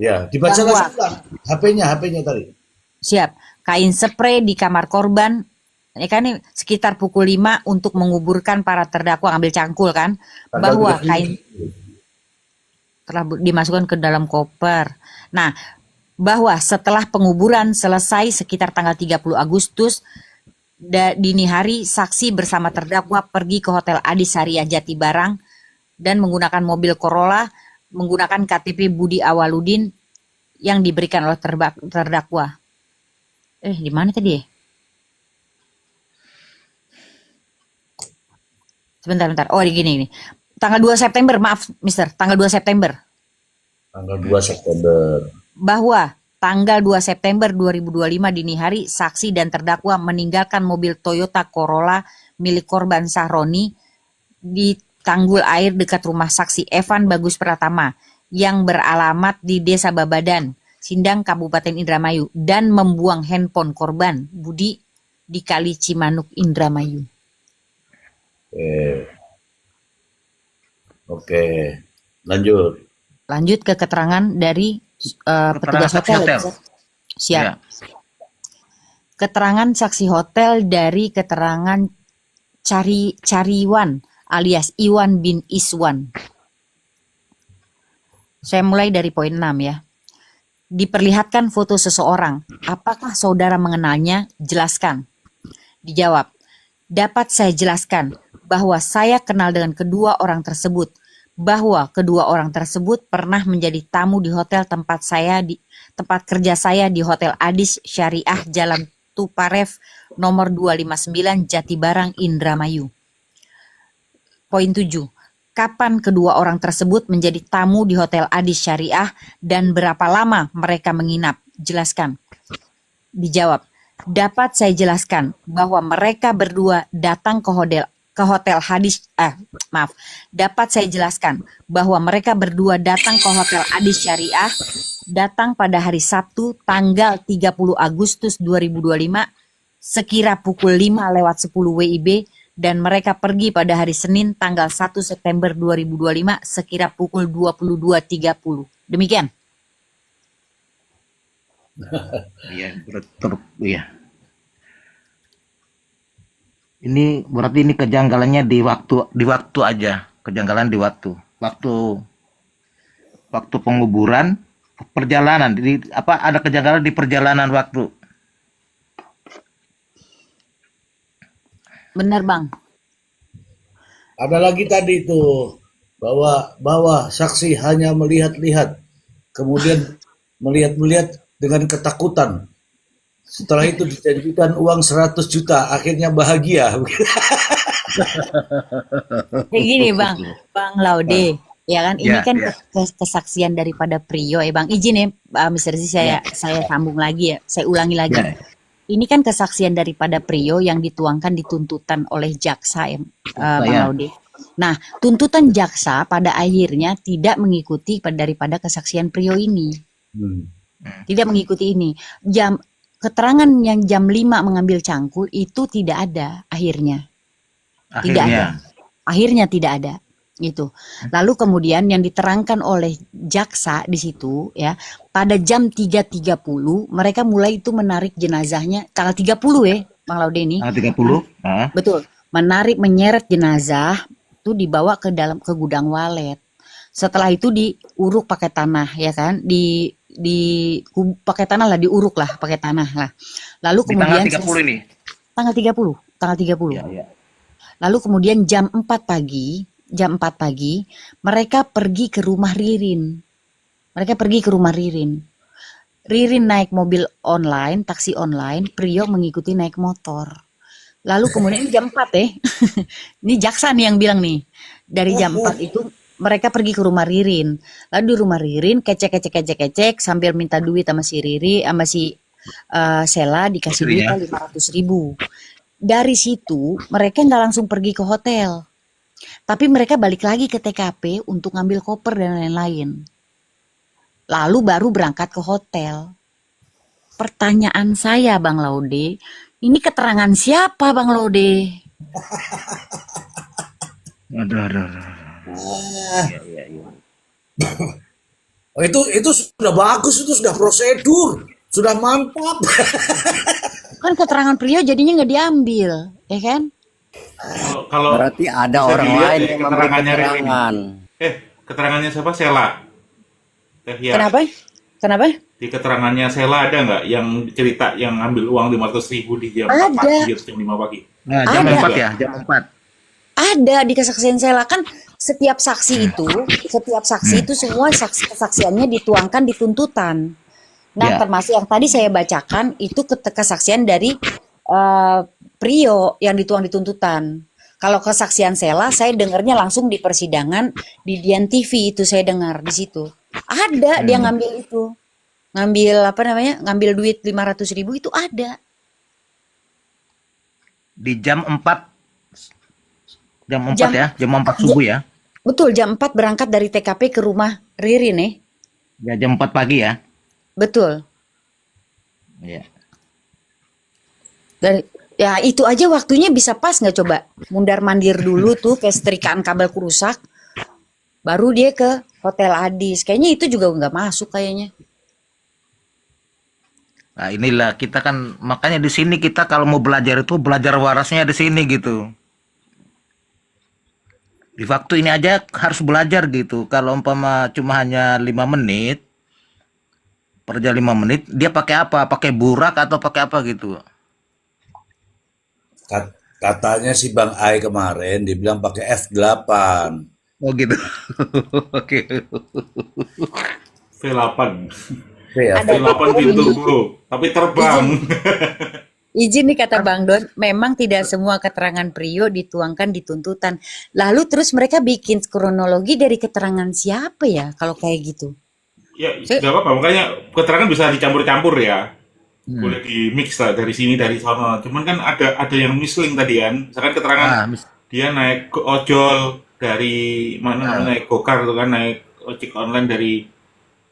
Ya, dibaca
Bahwa-
langsung HP-nya tadi.
Siap. Kain spray di kamar korban. Ini kan nih, sekitar pukul 5 untuk menguburkan para terdakwa ambil cangkul kan.
Tanggal
Bahwa
30.
kain telah dimasukkan ke dalam koper. Nah, bahwa setelah penguburan selesai sekitar tanggal 30 Agustus dini hari, saksi bersama terdakwa pergi ke Hotel Adi Syariah Jatibarang dan menggunakan mobil Corolla menggunakan KTP Budi Awaludin yang diberikan oleh terdakwa. Di mana tadi ya? Sebentar. Oh, gini. Tanggal 2 September, maaf, Mister. Tanggal 2 September.
Tanggal 2 September.
Bahwa tanggal 2 September 2025 dini hari, saksi dan terdakwa meninggalkan mobil Toyota Corolla milik korban Sahroni di tanggul air dekat rumah saksi Evan Bagus Pratama yang beralamat di Desa Babadan, Sindang, Kabupaten Indramayu, dan membuang handphone korban Budi di Kali Cimanuk, Indramayu.
Oke. Lanjut.
Lanjut ke keterangan dari petugas
saksi
hotel.
hotel.
Siap.
Ya.
Keterangan saksi hotel dari keterangan Cariwan alias Iwan bin Iswan. Saya mulai dari poin 6 ya. Diperlihatkan foto seseorang. Apakah saudara mengenalnya? Jelaskan. Dijawab. Dapat saya jelaskan bahwa saya kenal dengan kedua orang tersebut. Bahwa kedua orang tersebut pernah menjadi tamu di hotel tempat kerja saya di Hotel Adis Syariah Jalan Tuparef nomor 259 Jatibarang Indramayu. Poin 7. Kapan kedua orang tersebut menjadi tamu di Hotel Adis Syariah dan berapa lama mereka menginap? Jelaskan. Dijawab. Dapat saya jelaskan bahwa mereka berdua datang ke Hotel Dapat saya jelaskan bahwa mereka berdua datang ke Hotel Adis Syariah datang pada hari Sabtu tanggal 30 Agustus 2025 sekira pukul 5:10 WIB dan mereka pergi pada hari Senin tanggal 1 September 2025 sekira pukul 22.30. Demikian.
Iya, betul. Iya. Ini berarti ini kejanggalannya di waktu aja, kejanggalan di waktu. Waktu penguburan, perjalanan, ada kejanggalan di perjalanan waktu.
Benar, Bang.
Ada lagi tadi itu bahwa saksi hanya melihat-lihat, kemudian melihat-lihat dengan ketakutan. Setelah itu dijanjikan uang 100 juta, akhirnya bahagia.
Kayak gini, Bang Laude. Ya kan, ini kan kesaksian daripada Prio ya, Bang. Izin ya, Mr. Z, saya sambung lagi ya, saya ulangi lagi. Ini kan kesaksian daripada Prio yang dituangkan di tuntutan oleh jaksa ya, Bang Laude. Nah, tuntutan jaksa pada akhirnya tidak mengikuti daripada kesaksian Prio ini. Tidak mengikuti ini. Keterangan yang jam 5 mengambil cangkul itu tidak ada akhirnya. Tidak ada. Akhirnya tidak ada. Gitu. Lalu kemudian yang diterangkan oleh jaksa di situ ya, pada jam 3.30 mereka mulai itu menarik jenazahnya tanggal 30 ya, Bang Laude ini.
Tanggal 30.
Betul. Menyeret jenazah itu dibawa ke gudang walet. Setelah itu diuruk pakai tanah ya kan, pakai tanah lah, diuruk lah pakai tanah lah. Lalu
Di
kemudian
tanggal 30 ini.
Tanggal 30.
Ya.
Lalu kemudian jam 4 pagi mereka pergi ke rumah Ririn. Ririn naik mobil online, taksi online, Prio mengikuti naik motor. Lalu kemudian jam 4 ini jaksa nih yang bilang nih. Dari jam 4 itu mereka pergi ke rumah Ririn. Lalu di rumah Ririn kecek sambil minta duit sama si Riri, sama si Sela, dikasih duit 500.000. Dari situ mereka nggak langsung pergi ke hotel, tapi mereka balik lagi ke TKP untuk ngambil koper dan lain-lain. Lalu baru berangkat ke hotel. Pertanyaan saya, Bang Laude, ini keterangan siapa, Bang Laude?
Aduh.
Oh, itu sudah bagus, itu sudah prosedur, sudah mantap.
Kan keterangan Prio jadinya nggak diambil, ya kan?
Kalau
Berarti ada
bisa
orang
dilihat
lain
ya,
yang memberi
keterangannya Ririn.
keterangan.
Keterangannya siapa? Sela. Teh Hias.
Kenapa?
Di keterangannya Sela ada nggak yang cerita yang ambil uang 500.000 di jam 4
Ada.
pagi atau jam 5 pagi?
Nah, jam
Ada.
4 ya, jam 4.
Ada di kesaksian Sela kan, setiap saksi itu semua kesaksiannya dituangkan di tuntutan. Nah,
Ya.
termasuk yang tadi saya bacakan itu kesaksian dari Prio yang dituang di tuntutan. Kalau kesaksian Sela saya dengarnya langsung di persidangan di Dian TV, itu saya dengar di situ. Ada dia ngambil itu. Ngambil duit 500.000 itu ada.
Di jam 4 ya, jam 4 subuh ya.
Betul, jam 4 berangkat dari TKP ke rumah Ririn nih.
Ya, jam 4 pagi ya.
Betul.
Iya.
Ya itu aja waktunya bisa pas nggak coba? Mundar mandir dulu tuh kayak setrikaan kabel rusak. Baru dia ke Hotel Adis. Kayaknya itu juga nggak masuk kayaknya.
Nah, inilah kita kan, makanya di sini kita kalau mau belajar itu belajar warasnya di sini gitu. Di waktu ini aja harus belajar gitu. Kalau umpama cuma hanya 5 menit, per jam 5 menit, dia pakai apa? Pakai burak atau pakai apa gitu?
Katanya si Bang Ai kemarin dibilang pakai F8.
Oh gitu. Oke.
V8.
Ya,
Ada
V8
ini,
turbo, tapi terbang.
izin nih kata Bang Don, memang tidak semua keterangan Prio dituangkan di tuntutan. Lalu terus mereka bikin kronologi dari keterangan siapa ya kalau kayak gitu?
Ya,
Saya-
nggak apa-apa. Makanya keterangan bisa dicampur-campur ya. Boleh di mix lah dari sini dari sana. Cuman kan ada yang misling tadi kan. Misalkan keterangan
Ah,
dia naik ke ojol dari mana namanya, naik gokar itu kan, naik ojek online dari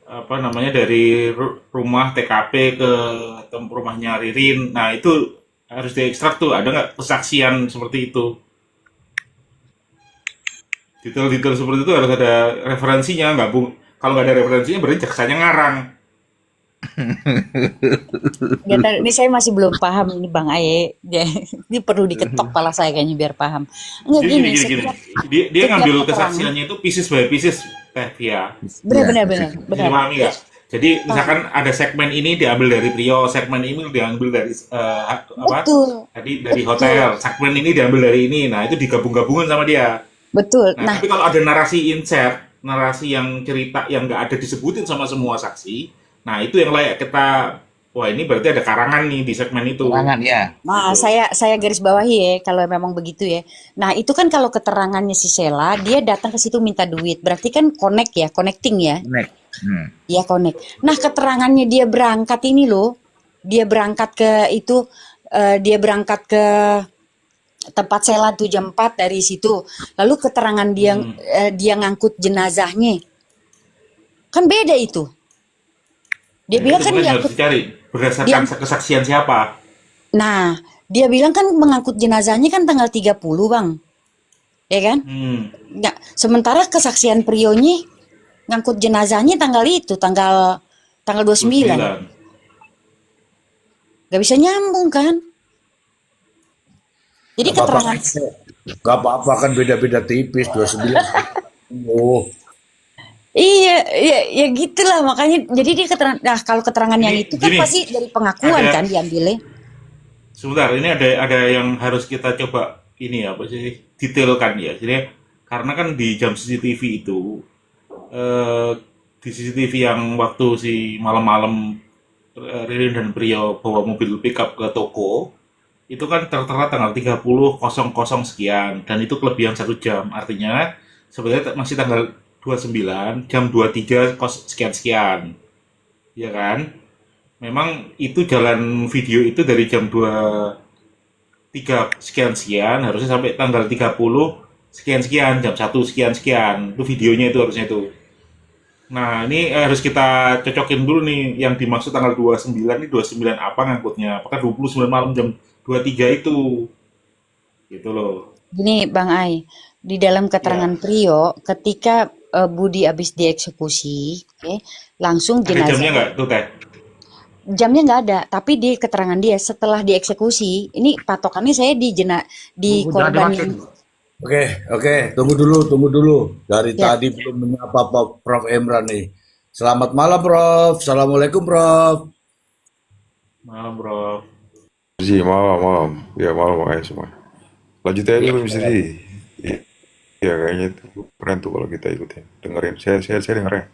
apa namanya, dari rumah TKP ke rumahnya Ririn. Nah itu harus diekstrak tuh. Ada nggak kesaksian seperti itu? Detail-detail seperti itu harus ada referensinya. Nggak kalau nggak ada referensinya berarti jaksanya ngarang.
Nggak tahu, ini saya masih belum paham ini Bang Aye. Ini perlu diketok pala saya kayaknya biar paham. Enggak
Jadi
gini,
gini.
setiap
Dia
setiap
ngambil
keterangan.
kesaksiannya itu pieces by pieces, Teh Via.
Benar-benar
Bisa
benar.
dipahami nggak? Jadi misalkan ada segmen ini diambil dari Prio, segmen ini diambil dari apa?
Betul,
Tadi dari hotel, segmen ini diambil dari ini. Nah itu digabung-gabungin sama dia.
betul.
Nah
Nah,
tapi kalau ada narasi insert, narasi yang cerita yang nggak ada disebutin sama semua saksi, nah itu yang layak kita. Wah ini berarti ada karangan nih di segmen itu.
Karangan ya.
nah,
Gitu.
saya garis bawahi ya kalau memang begitu ya. Nah, itu kan kalau keterangannya si Sheila, dia datang ke situ minta duit. Berarti kan connect ya, connecting ya.
Next.
Iya connect. Nah, keterangannya dia berangkat ini loh. Dia berangkat ke itu dia berangkat ke tempat Sheila tuh jam 4 dari situ. Lalu keterangan dia ngangkut jenazahnya. Kan beda itu. Dia
Nah,
bilang
itu
kan
makanya harus
ngangkut
dicari berdasarkan
dia
kesaksian siapa.
Nah, dia bilang kan mengangkut jenazahnya kan tanggal 30, Bang. Ya kan? Nggak, sementara kesaksian Prionya ngangkut jenazahnya tanggal itu, tanggal 29.
29.
Gak bisa nyambung kan? Jadi
Gak apa-apa,
keterangan
gak apa-apa kan beda-beda tipis 29. Oh,
iya, iya, ya gitulah makanya jadi dia keterangan nah kalau keterangan yang
Ini
itu kan
gini,
pasti dari pengakuan
ada
kan diambilnya.
sebentar, ini ada yang harus kita coba ini apa sih, detailkan ya. Jadi karena kan di jam CCTV itu di CCTV yang waktu si malam-malam Ririn dan Prio bawa mobil pickup ke toko itu kan tertera tanggal 30.00 sekian dan itu kelebihan 1 jam, artinya sebenarnya masih tanggal 29 jam 23 sekian-sekian, ya kan? Memang itu jalan video itu dari jam 23 sekian-sekian harusnya sampai tanggal 30 sekian-sekian, jam 1 sekian-sekian. Itu videonya itu harusnya itu. Nah, ini harus kita cocokin dulu nih yang dimaksud tanggal 29 ini 29 apa ngangkutnya? Apakah 29 malam jam 23 itu? Gitu loh.
Gini Bang Ai, di dalam keterangan
Ya.
Prio ketika Budi habis dieksekusi, oke, langsung
Ada jamnya
jenazah
nggak tuh, Teh?
jamnya nggak ada, tapi di keterangan dia setelah dieksekusi, ini patokannya saya di
Jangan
korban
dimasukin.
yang
oke, tunggu dulu. Dari
ya
tadi belum menyapa Prof. Emran nih. Selamat malam, Prof. Assalamualaikum, Prof.
Malam, Bro.
Ji, malam. Ya, malam makanya semua. Lanjut aja dulu, Mr. Ji. Iya, kayaknya itu keren tuh kalau kita ikutin. Dengerin, saya dengerin.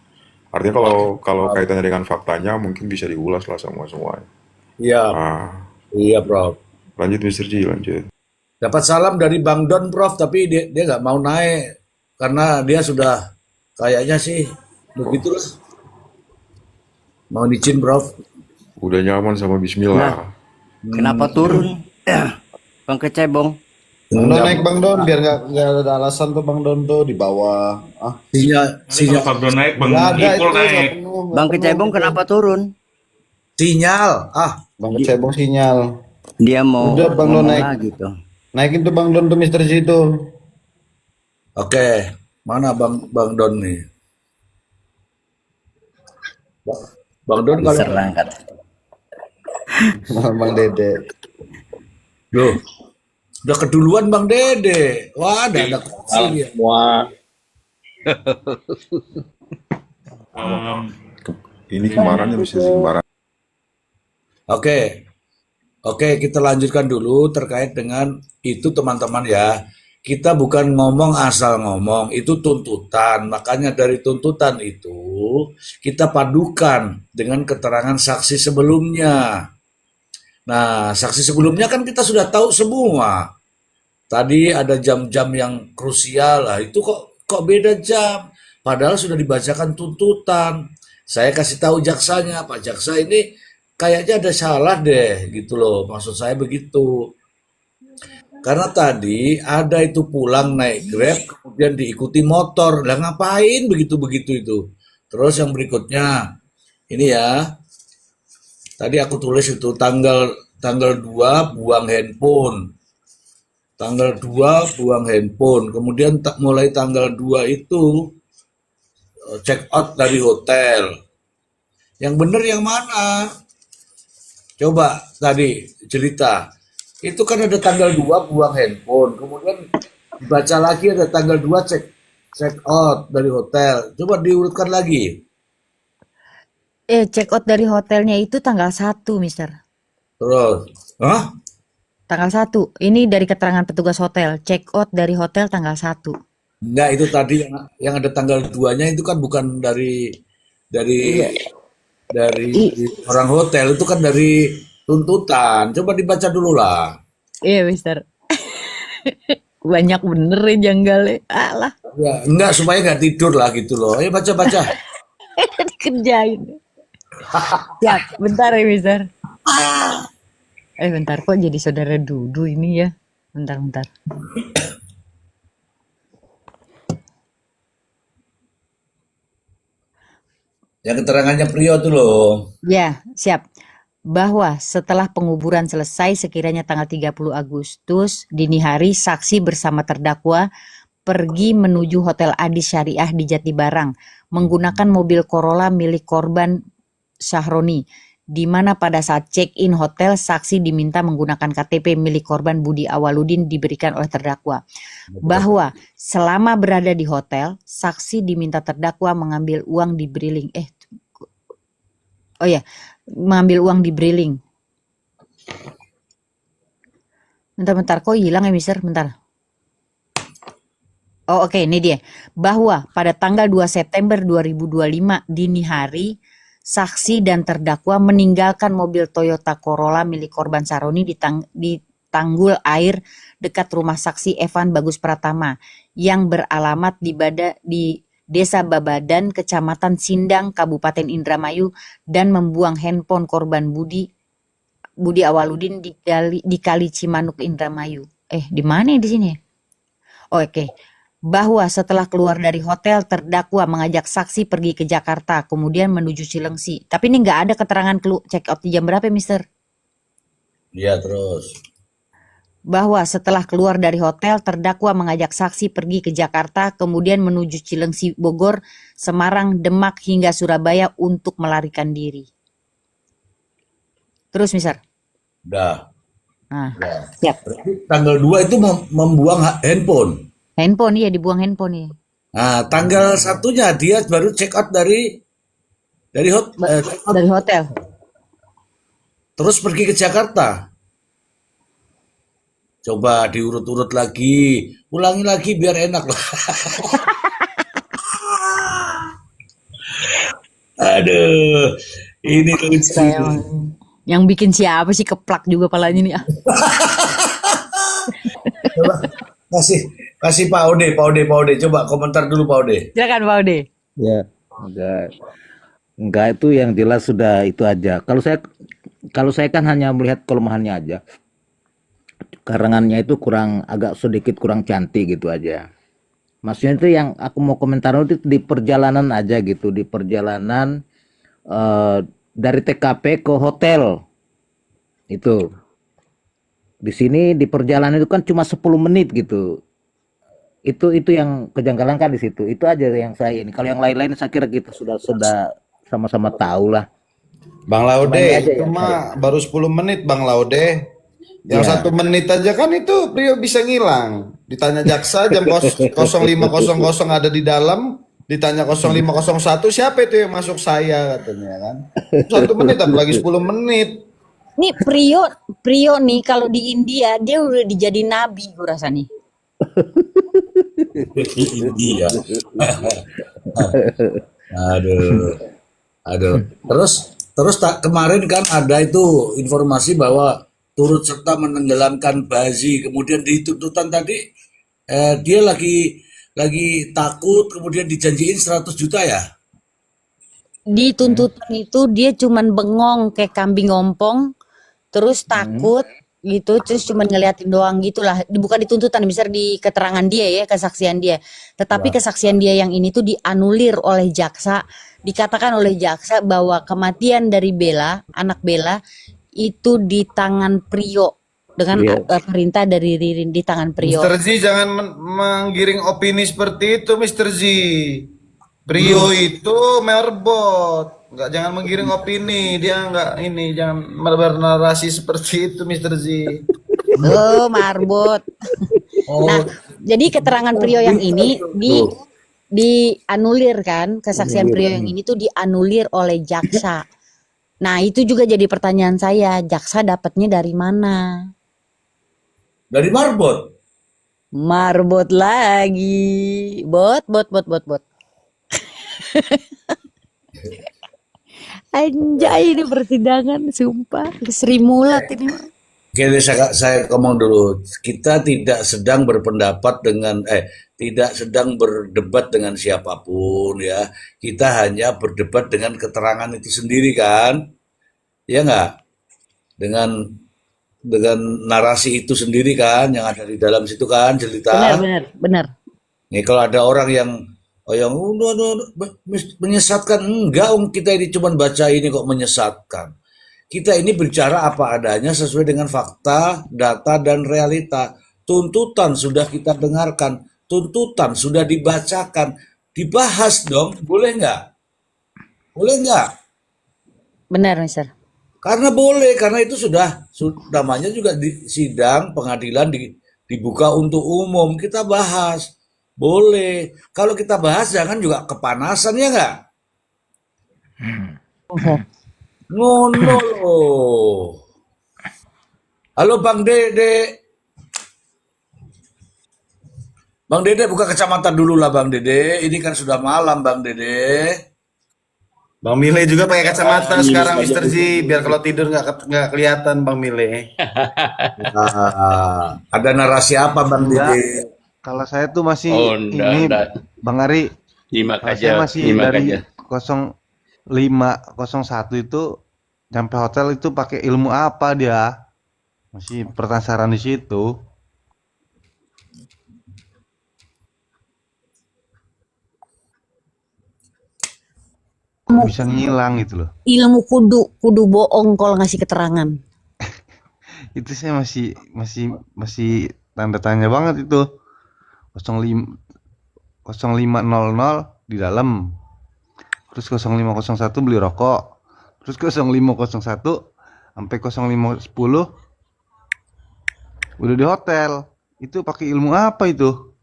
Artinya kalau kaitannya dengan faktanya mungkin bisa diulas lah semuanya.
Iya,
Ah,
iya, Prof.
lanjut Mr. Ji, lanjut.
Dapat salam dari Bang Don, Prof, tapi dia nggak mau naik karena dia sudah kayaknya sih begitulah. Mau izin, Prof.
Udah nyaman sama
Nah,
Bismillah.
kenapa turun? Bang Kecebong.
Bang Don
Enggak,
naik Bang Don biar nggak ada alasan tuh Bang Don tuh di bawah. Ah,
sinyal
Nanti kalau Bang Don naik, Bang
nggak ada
Ipul
itu nggak
naik.
penuh, nggak
Bang
penuh
Kecebong
gitu.
kenapa turun?
sinyal.
Bang Kecebong sinyal.
Dia mau
Udah Bang Don
ngomong
naik.
lagi tuh.
Naikin tuh Bang Don tuh Mister Z itu.
Oke, mana Bang Don nih? Bang Don kalau
Diserang kan.
Bang Dede.
loh, Udah keduluan Bang Dede. Wah, ada kursi dia.
Ini kemarin bisa sembarang.
Oke, oke, kita lanjutkan dulu terkait dengan itu teman-teman ya. Kita bukan ngomong asal ngomong, itu tuntutan. Makanya dari tuntutan itu kita padukan dengan keterangan saksi sebelumnya. Nah, saksi sebelumnya kan kita sudah tahu semua. Tadi ada jam-jam yang krusial lah. Itu kok beda jam? Padahal sudah dibacakan tuntutan. Saya kasih tahu jaksanya, Pak Jaksa ini kayaknya ada salah deh gitu loh. Maksud saya begitu. Karena tadi ada itu pulang naik Grab kemudian diikuti motor. Lah ngapain begitu-begitu itu? Terus yang berikutnya ini ya. Tadi aku tulis itu tanggal 2 buang handphone. Tanggal 2 buang handphone. Kemudian mulai tanggal 2 itu check out dari hotel. Yang benar yang mana? Coba tadi cerita. Itu kan ada tanggal 2 buang handphone. Kemudian dibaca lagi ada tanggal 2 check out dari hotel. Coba diurutkan lagi.
Check out dari hotelnya itu tanggal 1, Mister.
Terus, hah?
Tanggal 1. Ini dari keterangan petugas hotel. Check out dari hotel tanggal 1.
Enggak, itu tadi yang ada tanggal 2-nya itu kan bukan dari
Iya.
dari
I-
orang hotel, itu kan dari tuntutan. Coba dibaca dulu lah.
iya, Mister. Banyak bener ya janggalnya. Alah,
Ya, enggak supaya nggak tidur lah gitu loh. Ayo baca-baca.
dikerjain. Siap, bentar ya, Mister. Bentar, kok jadi saudara Dudu ini ya? Bentar.
Yang keterangannya Prio tuh loh.
Ya, siap. Bahwa setelah penguburan selesai sekiranya tanggal 30 Agustus dini hari, saksi bersama terdakwa pergi menuju Hotel Adis Syariah di Jatibarang menggunakan mobil Corolla milik korban Syahroni, di mana pada saat check-in hotel saksi diminta menggunakan KTP milik korban Budi Awaludin diberikan oleh terdakwa. Bahwa selama berada di hotel, saksi diminta terdakwa mengambil uang di Briling. Mengambil uang di Briling. Bentar, kok hilang ya, Mister? Bentar. Oh, oke, ini dia. Bahwa pada tanggal 2 September 2025 dini hari, saksi dan terdakwa meninggalkan mobil Toyota Corolla milik korban Saroni di tanggul air dekat rumah saksi Evan Bagus Pratama yang beralamat di Desa Babadan, Kecamatan Sindang, Kabupaten Indramayu, dan membuang handphone korban Budi Awaludin di Kali Cimanuk, Indramayu. Di mana di sini? Oke. Bahwa setelah keluar dari hotel, terdakwa mengajak saksi pergi ke Jakarta, kemudian menuju Cilengsi. Tapi ini nggak ada keterangan check out di jam berapa, Mister?
Iya, terus.
Bahwa setelah keluar dari hotel, terdakwa mengajak saksi pergi ke Jakarta, kemudian menuju Cilengsi, Bogor, Semarang, Demak, hingga Surabaya untuk melarikan diri. Terus, Mister?
Udah.
Nah,
Udah.
siap.
Berarti tanggal 2 itu membuang handphone.
Handphone, iya, dibuang handphone ya.
Nah, tanggal 1-nya dia baru check out dari check out,
Dari hotel.
terus pergi ke Jakarta. Coba diurut-urut lagi, ulangi lagi biar enak lah. Aduh, ini lucu.
Saya yang bikin siapa sih, keplak juga palanya nih.
Coba kasih Pak Ode, coba komentar dulu Pak Ode.
Silakan Pak Ode.
Ya, enggak itu yang jelas sudah itu aja. Kalau saya kan hanya melihat kelemahannya aja. Karangannya itu agak sedikit kurang cantik gitu aja. Maksudnya itu yang aku mau komentar itu di perjalanan aja gitu, di perjalanan dari TKP ke hotel. Itu. Di sini di perjalanan itu kan cuma 10 menit gitu. Itu yang kejanggalan kan di situ. Itu aja yang saya ini. Kalau yang lain-lain saya kira kita sudah sama-sama tahu lah.
Bang
Cuma ini
Laude,
aja
itu
yang
mah baru 10 menit Bang Laude. Yang
Ya.
1 menit aja kan itu Prio bisa ngilang. Ditanya jaksa jam 05.00 ada di dalam, ditanya 05.01 siapa itu yang masuk saya katanya kan. 1 menit apalagi 10 menit.
Nih Prio nih kalau di India dia udah dijadi nabi gue rasa nih.
India. Aduh, aduh. Terus kemarin kan ada itu informasi bahwa turut serta menenggelamkan Bazi, kemudian di tuntutan tadi dia lagi takut, kemudian dijanjiin 100 juta ya.
Di tuntutan itu dia cuman bengong kayak kambing ngompong, terus takut gitu, terus cuman ngeliatin doang gitulah. Bukan di tuntutan, misal di keterangan dia ya, kesaksian dia. Tetapi kesaksian dia yang ini tuh dianulir oleh jaksa. Dikatakan oleh jaksa bahwa kematian dari Bella, anak Bella, itu di tangan Prio dengan perintah dari Ririn di tangan Prio.
Mr. Z jangan menggiring opini seperti itu, Mr. Z. Prio itu merbot, jangan menggiring opini, dia nggak ini, jangan bernarasi seperti itu, Mr. Z.
Oh, marbot.
Oh,
Nah, jadi keterangan Prio yang ini dianulir kan, kesaksian Prio yang ini tuh dianulir oleh jaksa. Nah, itu juga jadi pertanyaan saya, jaksa dapatnya dari mana?
dari marbot.
Marbot lagi. Bot. Anjay ini persidangan, sumpah. Sri Mulat ini.
Oke, saya ngomong dulu. Kita tidak sedang berpendapat dengan tidak sedang berdebat dengan siapapun ya. Kita hanya berdebat dengan keterangan itu sendiri kan? Ya nggak? Dengan narasi itu sendiri kan yang ada di dalam situ kan cerita.
Benar.
Nih kalau ada orang yang menyesatkan, enggak, kita ini cuma baca ini kok menyesatkan. Kita ini bicara apa adanya sesuai dengan fakta, data, dan realita. Tuntutan sudah kita dengarkan, tuntutan sudah dibacakan, dibahas dong, boleh nggak? Boleh nggak?
Benar, Mister.
Karena boleh, karena itu sudah namanya juga di sidang pengadilan dibuka untuk umum, kita bahas. Boleh. Kalau kita bahas jangan juga kepanasan ya nggak? Ngono loh. Halo Bang Dede. Bang Dede buka kacamata dulu lah Bang Dede. Ini kan sudah malam Bang Dede.
Bang Mile juga pakai kacamata sekarang, Mr. Z, biar kalau tidur nggak kelihatan, Bang Mile.
Ada narasi apa Bang Dede?
Kalau saya tuh masih
enggak,
ini
enggak.
Bang Ari,
Nyimak
kalau
aja,
saya masih
nyimak
dari
aja.
0501 itu sampai hotel itu pakai ilmu apa dia? Masih penasaran di situ. Bisa ngilang gitu loh.
Ilmu kudu bohong kalau ngasih keterangan.
Itu saya masih tanda tanya banget itu. 0500 di dalam. Terus 0501 beli rokok. Terus 0501 sampai 0510 udah di hotel. Itu pakai ilmu apa itu?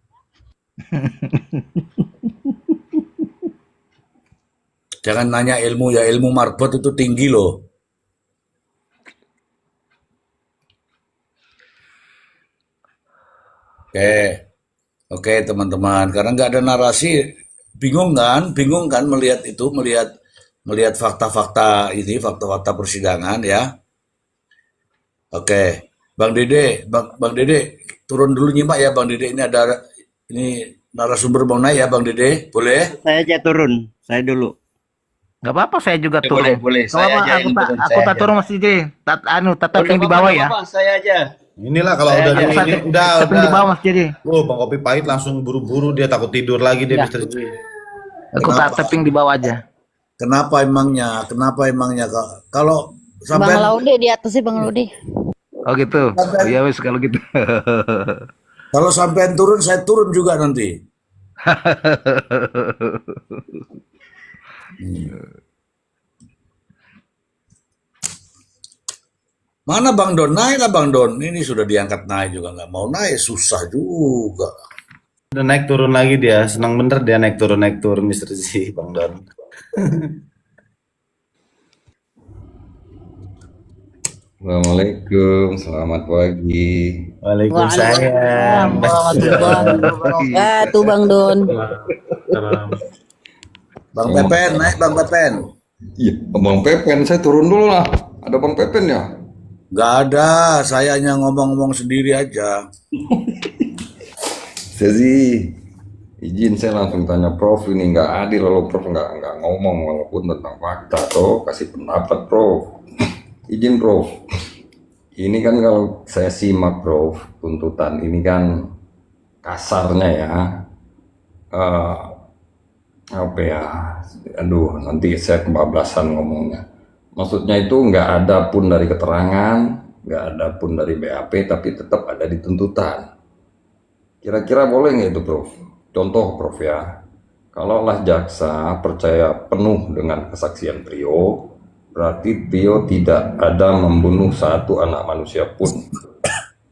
Jangan nanya ilmu ya, ilmu marbot itu tinggi loh. Oke teman-teman, karena nggak ada narasi, bingung kan melihat itu, melihat fakta-fakta ini, fakta-fakta persidangan ya. Oke, Bang Dede, turun dulu nyimak ya Bang Dede. Ini narasumber Bang Nay ya Bang Dede, boleh?
Saya aja turun, saya dulu.
Nggak apa-apa, saya juga turun.
Boleh.
Nggak
Saya
apa-apa,
aja yang turun.
aku tak turun Mas Dede. Tapping di bawah ya.
Saya aja.
Inilah kalau
Saya
udah
aja.
ini udah.
Tapping di bawah Mas Dede.
Oh, Bang Kopi Pahit langsung buru-buru, dia takut tidur lagi dia, Mr. Z.
Aku tak tapping di bawah aja.
Kenapa emangnya? Kalau
Bang
sampai
Laude di atasnya Bang Laude.
Oh gitu. Oh, iya wes kalau gitu.
kalau sampean turun, saya turun juga nanti. Mana Bang Don? Naiklah Bang Don. Ini sudah diangkat naik juga nggak mau naik, susah juga.
Udah naik turun lagi dia. Senang bener dia naik turun Mr. Z, Bang Don.
Assalamualaikum, selamat pagi.
Waalaikumsalam.
Waalaikumsalam warahmatullahi wabarakatuh, Bang Don.
Bang
Selamat.
Pepen, naik Bang Pepen.
Iya, Bang Pepen, saya turun dulu lah. Ada Bang Pepen ya?
Nggak ada, saya hanya ngomong-ngomong sendiri aja.
Saya sih izin saya langsung tanya Prof, ini nggak adil kalau Prof nggak ngomong walaupun tentang fakta toh, kasih pendapat Prof. Izin Prof. Ini kan kalau saya simak Prof, tuntutan ini kan kasarnya ya. eh, apa ya? Aduh, nanti saya kebablasan ngomongnya. Maksudnya itu nggak ada pun dari keterangan, nggak ada pun dari BAP, tapi tetap ada di tuntutan. Kira-kira boleh nggak itu Prof? Contoh Prof ya, kalaulah jaksa percaya penuh dengan kesaksian Prio, berarti Prio tidak ada membunuh satu anak manusia pun.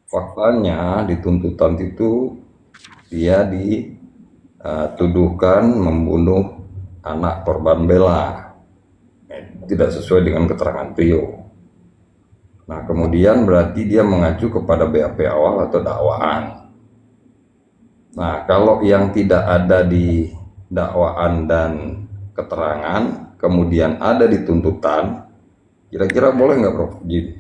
Faktanya di tuntutan itu dia dituduhkan membunuh anak korban Bella. Tidak sesuai dengan keterangan Prio. Nah, kemudian berarti dia mengacu kepada BAP awal atau dakwaan. Nah, kalau yang tidak ada di dakwaan dan keterangan, kemudian ada di tuntutan, kira-kira boleh nggak Prof? Gini.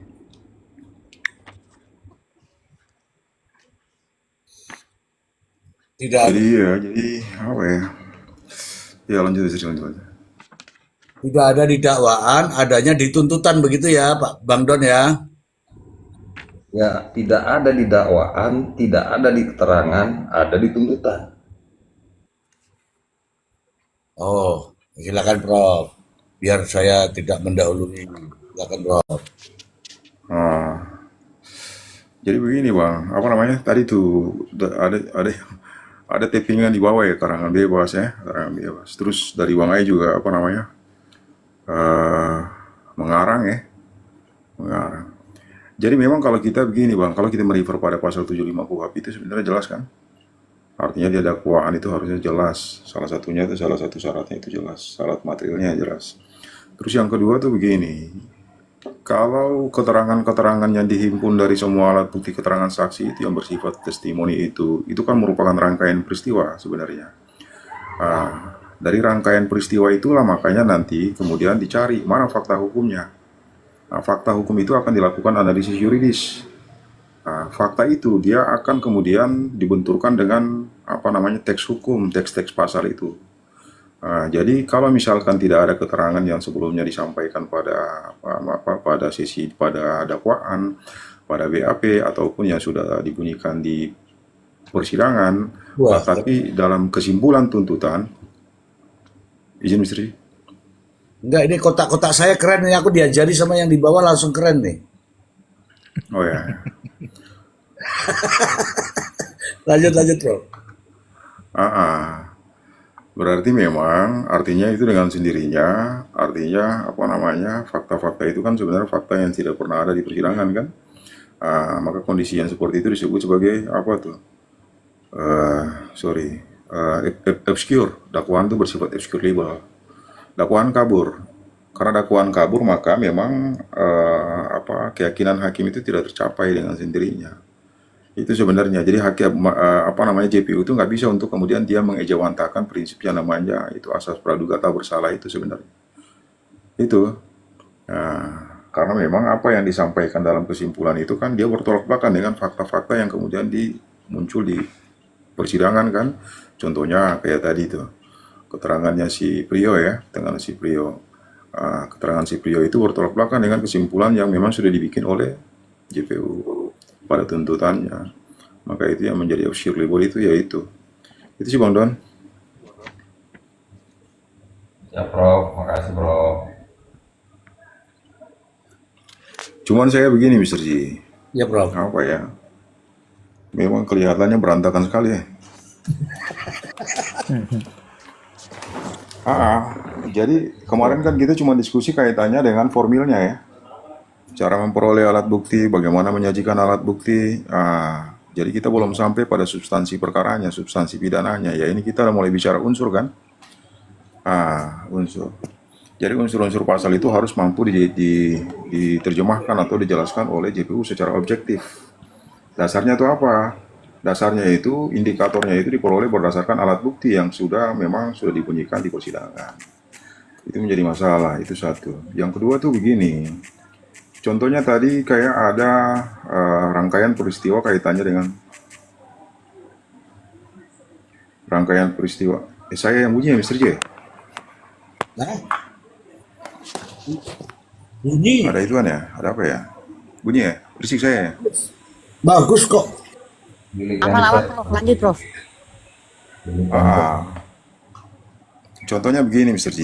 Tidak ada,
Jadi apa ya? Ya lanjut aja.
tidak ada di dakwaan, adanya di tuntutan begitu ya Pak Bang Don ya.
Ya, tidak ada di dakwaan, tidak ada di keterangan, ada di tuntutan.
Oh, silakan Prof. Biar saya tidak mendahului. Silakan Prof.
Ah, jadi begini Bang, apa namanya? Tadi tuh ada tappingan di bawah ya, karangan bebas ya, karangan bebas. Terus dari Bang Ai juga apa namanya? Mengarang ya, mengarang. Jadi memang kalau kita begini Bang, kalau kita merefer pada pasal 75 KUHP itu sebenarnya jelas kan? Artinya dia dakwaan itu harusnya jelas. Salah satunya itu salah satu syaratnya itu jelas, syarat materialnya jelas. Terus yang kedua tuh begini, kalau keterangan-keterangan yang dihimpun dari semua alat bukti keterangan saksi itu yang bersifat testimoni itu kan merupakan rangkaian peristiwa sebenarnya. Dari rangkaian peristiwa itulah makanya nanti kemudian dicari mana fakta hukumnya. Nah, fakta hukum itu akan dilakukan analisis yuridis. Nah, fakta itu dia akan kemudian dibenturkan dengan apa namanya teks hukum, teks-teks pasal itu. Jadi kalau misalkan tidak ada keterangan yang sebelumnya disampaikan pada pada dakwaan, pada BAP ataupun yang sudah dibunyikan di persidangan,
Wah,
tapi dalam kesimpulan tuntutan, izin Misteri.
enggak, ini kotak-kotak saya keren nih. Aku diajari sama yang di bawah langsung keren nih.
Oh ya.
Lanjut Prof.
Berarti memang artinya itu dengan sendirinya, artinya apa namanya, fakta-fakta itu kan sebenarnya fakta yang tidak pernah ada di persidangan kan. Maka kondisi yang seperti itu disebut sebagai apa tuh? Obscure. Dakwaan itu bersifat obscurable. Dakwaan kabur. Karena dakwaan kabur maka memang keyakinan hakim itu tidak tercapai dengan sendirinya. Itu sebenarnya. Jadi hakim JPU itu nggak bisa untuk kemudian dia mengejawantakan prinsip yang namanya itu asas praduga tak bersalah itu sebenarnya. Itu. Karena memang apa yang disampaikan dalam kesimpulan itu kan dia bertolak belakang dengan fakta-fakta yang kemudian muncul di persidangan kan. Contohnya kayak tadi tuh keterangannya si Prio ya, keterangan si Prio. Keterangan si Prio itu bertolak belakang dengan kesimpulan yang memang sudah dibikin oleh JPU pada tuntutannya. Maka itu yang menjadi obscurable itu yaitu. Itu sih Bang Don.
Ya Prof, makasih Prof.
Cuman saya begini Mr. Ji.
Ya Prof.
Apa ya? Memang kelihatannya berantakan sekali ya. Jadi kemarin kan kita cuma diskusi kaitannya dengan formilnya ya. cara memperoleh alat bukti, bagaimana menyajikan alat bukti. Jadi kita belum sampai pada substansi perkaranya, substansi pidananya. Ya ini kita udah mulai bicara unsur kan? Unsur. Jadi unsur-unsur pasal itu harus mampu diterjemahkan atau dijelaskan oleh JPU secara objektif. Dasarnya itu apa? Dasarnya itu, indikatornya itu diperoleh berdasarkan alat bukti yang memang sudah dibunyikan di persidangan. Itu menjadi masalah, itu satu. Yang kedua tuh begini, contohnya tadi kayak ada rangkaian peristiwa kaitannya dengan rangkaian peristiwa. Saya yang bunyi ya, Mr. J?
Nah, bunyi.
Ada ituan ya? Ada apa ya? Bunyi ya? Berisik saya ya?
Bagus kok.
Amal-amal Prof, lanjut Prof.
Contohnya begini, Mr. J.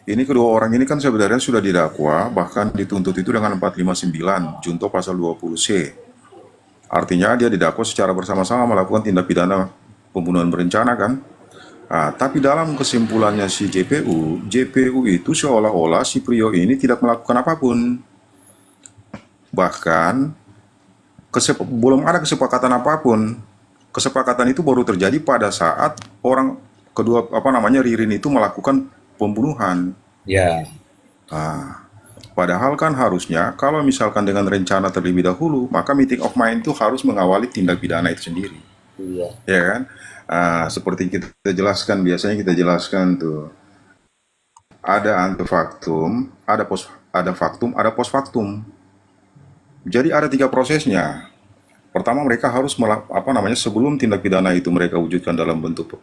Ini kedua orang ini kan sebenarnya sudah didakwa, bahkan dituntut itu dengan 459, junto pasal 20C. Artinya dia didakwa secara bersama-sama melakukan tindak pidana pembunuhan berencana kan? Tapi dalam kesimpulannya si JPU itu seolah-olah si Prio ini tidak melakukan apapun. Bahkan belum ada kesepakatan apapun. Kesepakatan itu baru terjadi pada saat Ririn itu melakukan pembunuhan.
Ya.
Padahal kan harusnya kalau misalkan dengan rencana terlebih dahulu, maka meeting of mind itu harus mengawali tindak pidana itu sendiri.
Iya.
Ya kan? Seperti kita jelaskan, biasanya kita jelaskan tuh ada antefaktum, ada faktum, ada post faktum. Jadi ada 3 prosesnya. Pertama mereka harus sebelum tindak pidana itu mereka wujudkan dalam bentuk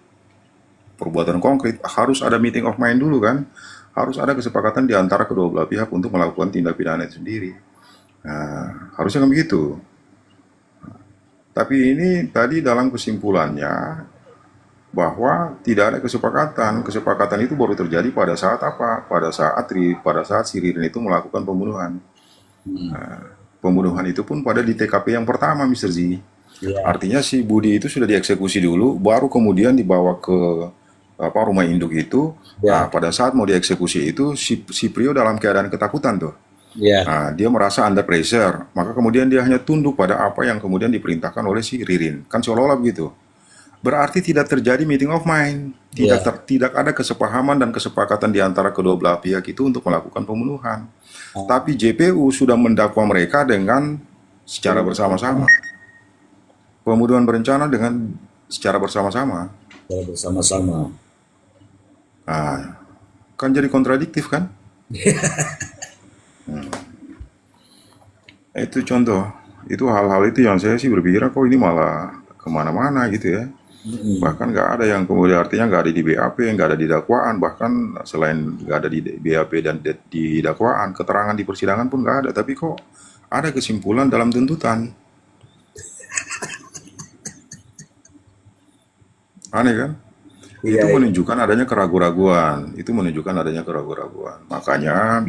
perbuatan konkret, harus ada meeting of mind dulu kan, harus ada kesepakatan di antara kedua belah pihak untuk melakukan tindak pidana itu sendiri. Harusnya kan begitu. Tapi ini tadi dalam kesimpulannya bahwa tidak ada kesepakatan. Kesepakatan itu baru terjadi pada saat apa? Pada saat si Ririn itu melakukan pembunuhan. Pembunuhan itu pun pada di TKP yang pertama, Mr. Z.
Ya.
Artinya si Budi itu sudah dieksekusi dulu, baru kemudian dibawa ke rumah induk itu.
Ya.
Pada saat mau dieksekusi itu si Prio dalam keadaan ketakutan tuh.
Ya.
Dia merasa under pressure, maka kemudian dia hanya tunduk pada apa yang kemudian diperintahkan oleh si Ririn. Kan seolah-olah begitu. Berarti tidak terjadi meeting of mind, tidak ada kesepahaman dan kesepakatan di antara kedua belah pihak itu untuk melakukan pembunuhan. Tapi JPU sudah mendakwa mereka dengan secara bersama-sama. Pembunuhan berencana dengan secara bersama-sama.
Secara bersama-sama.
Kan jadi kontradiktif kan? Itu contoh, itu hal-hal itu yang saya sih berpikir kok ini malah kemana-mana gitu ya. Bahkan nggak ada yang kemudian artinya nggak ada di BAP, nggak ada di dakwaan, bahkan selain nggak ada di BAP dan di dakwaan, keterangan di persidangan pun nggak ada, tapi kok ada kesimpulan dalam tuntutan. Aneh kan? Itu menunjukkan adanya keraguan-raguan. Makanya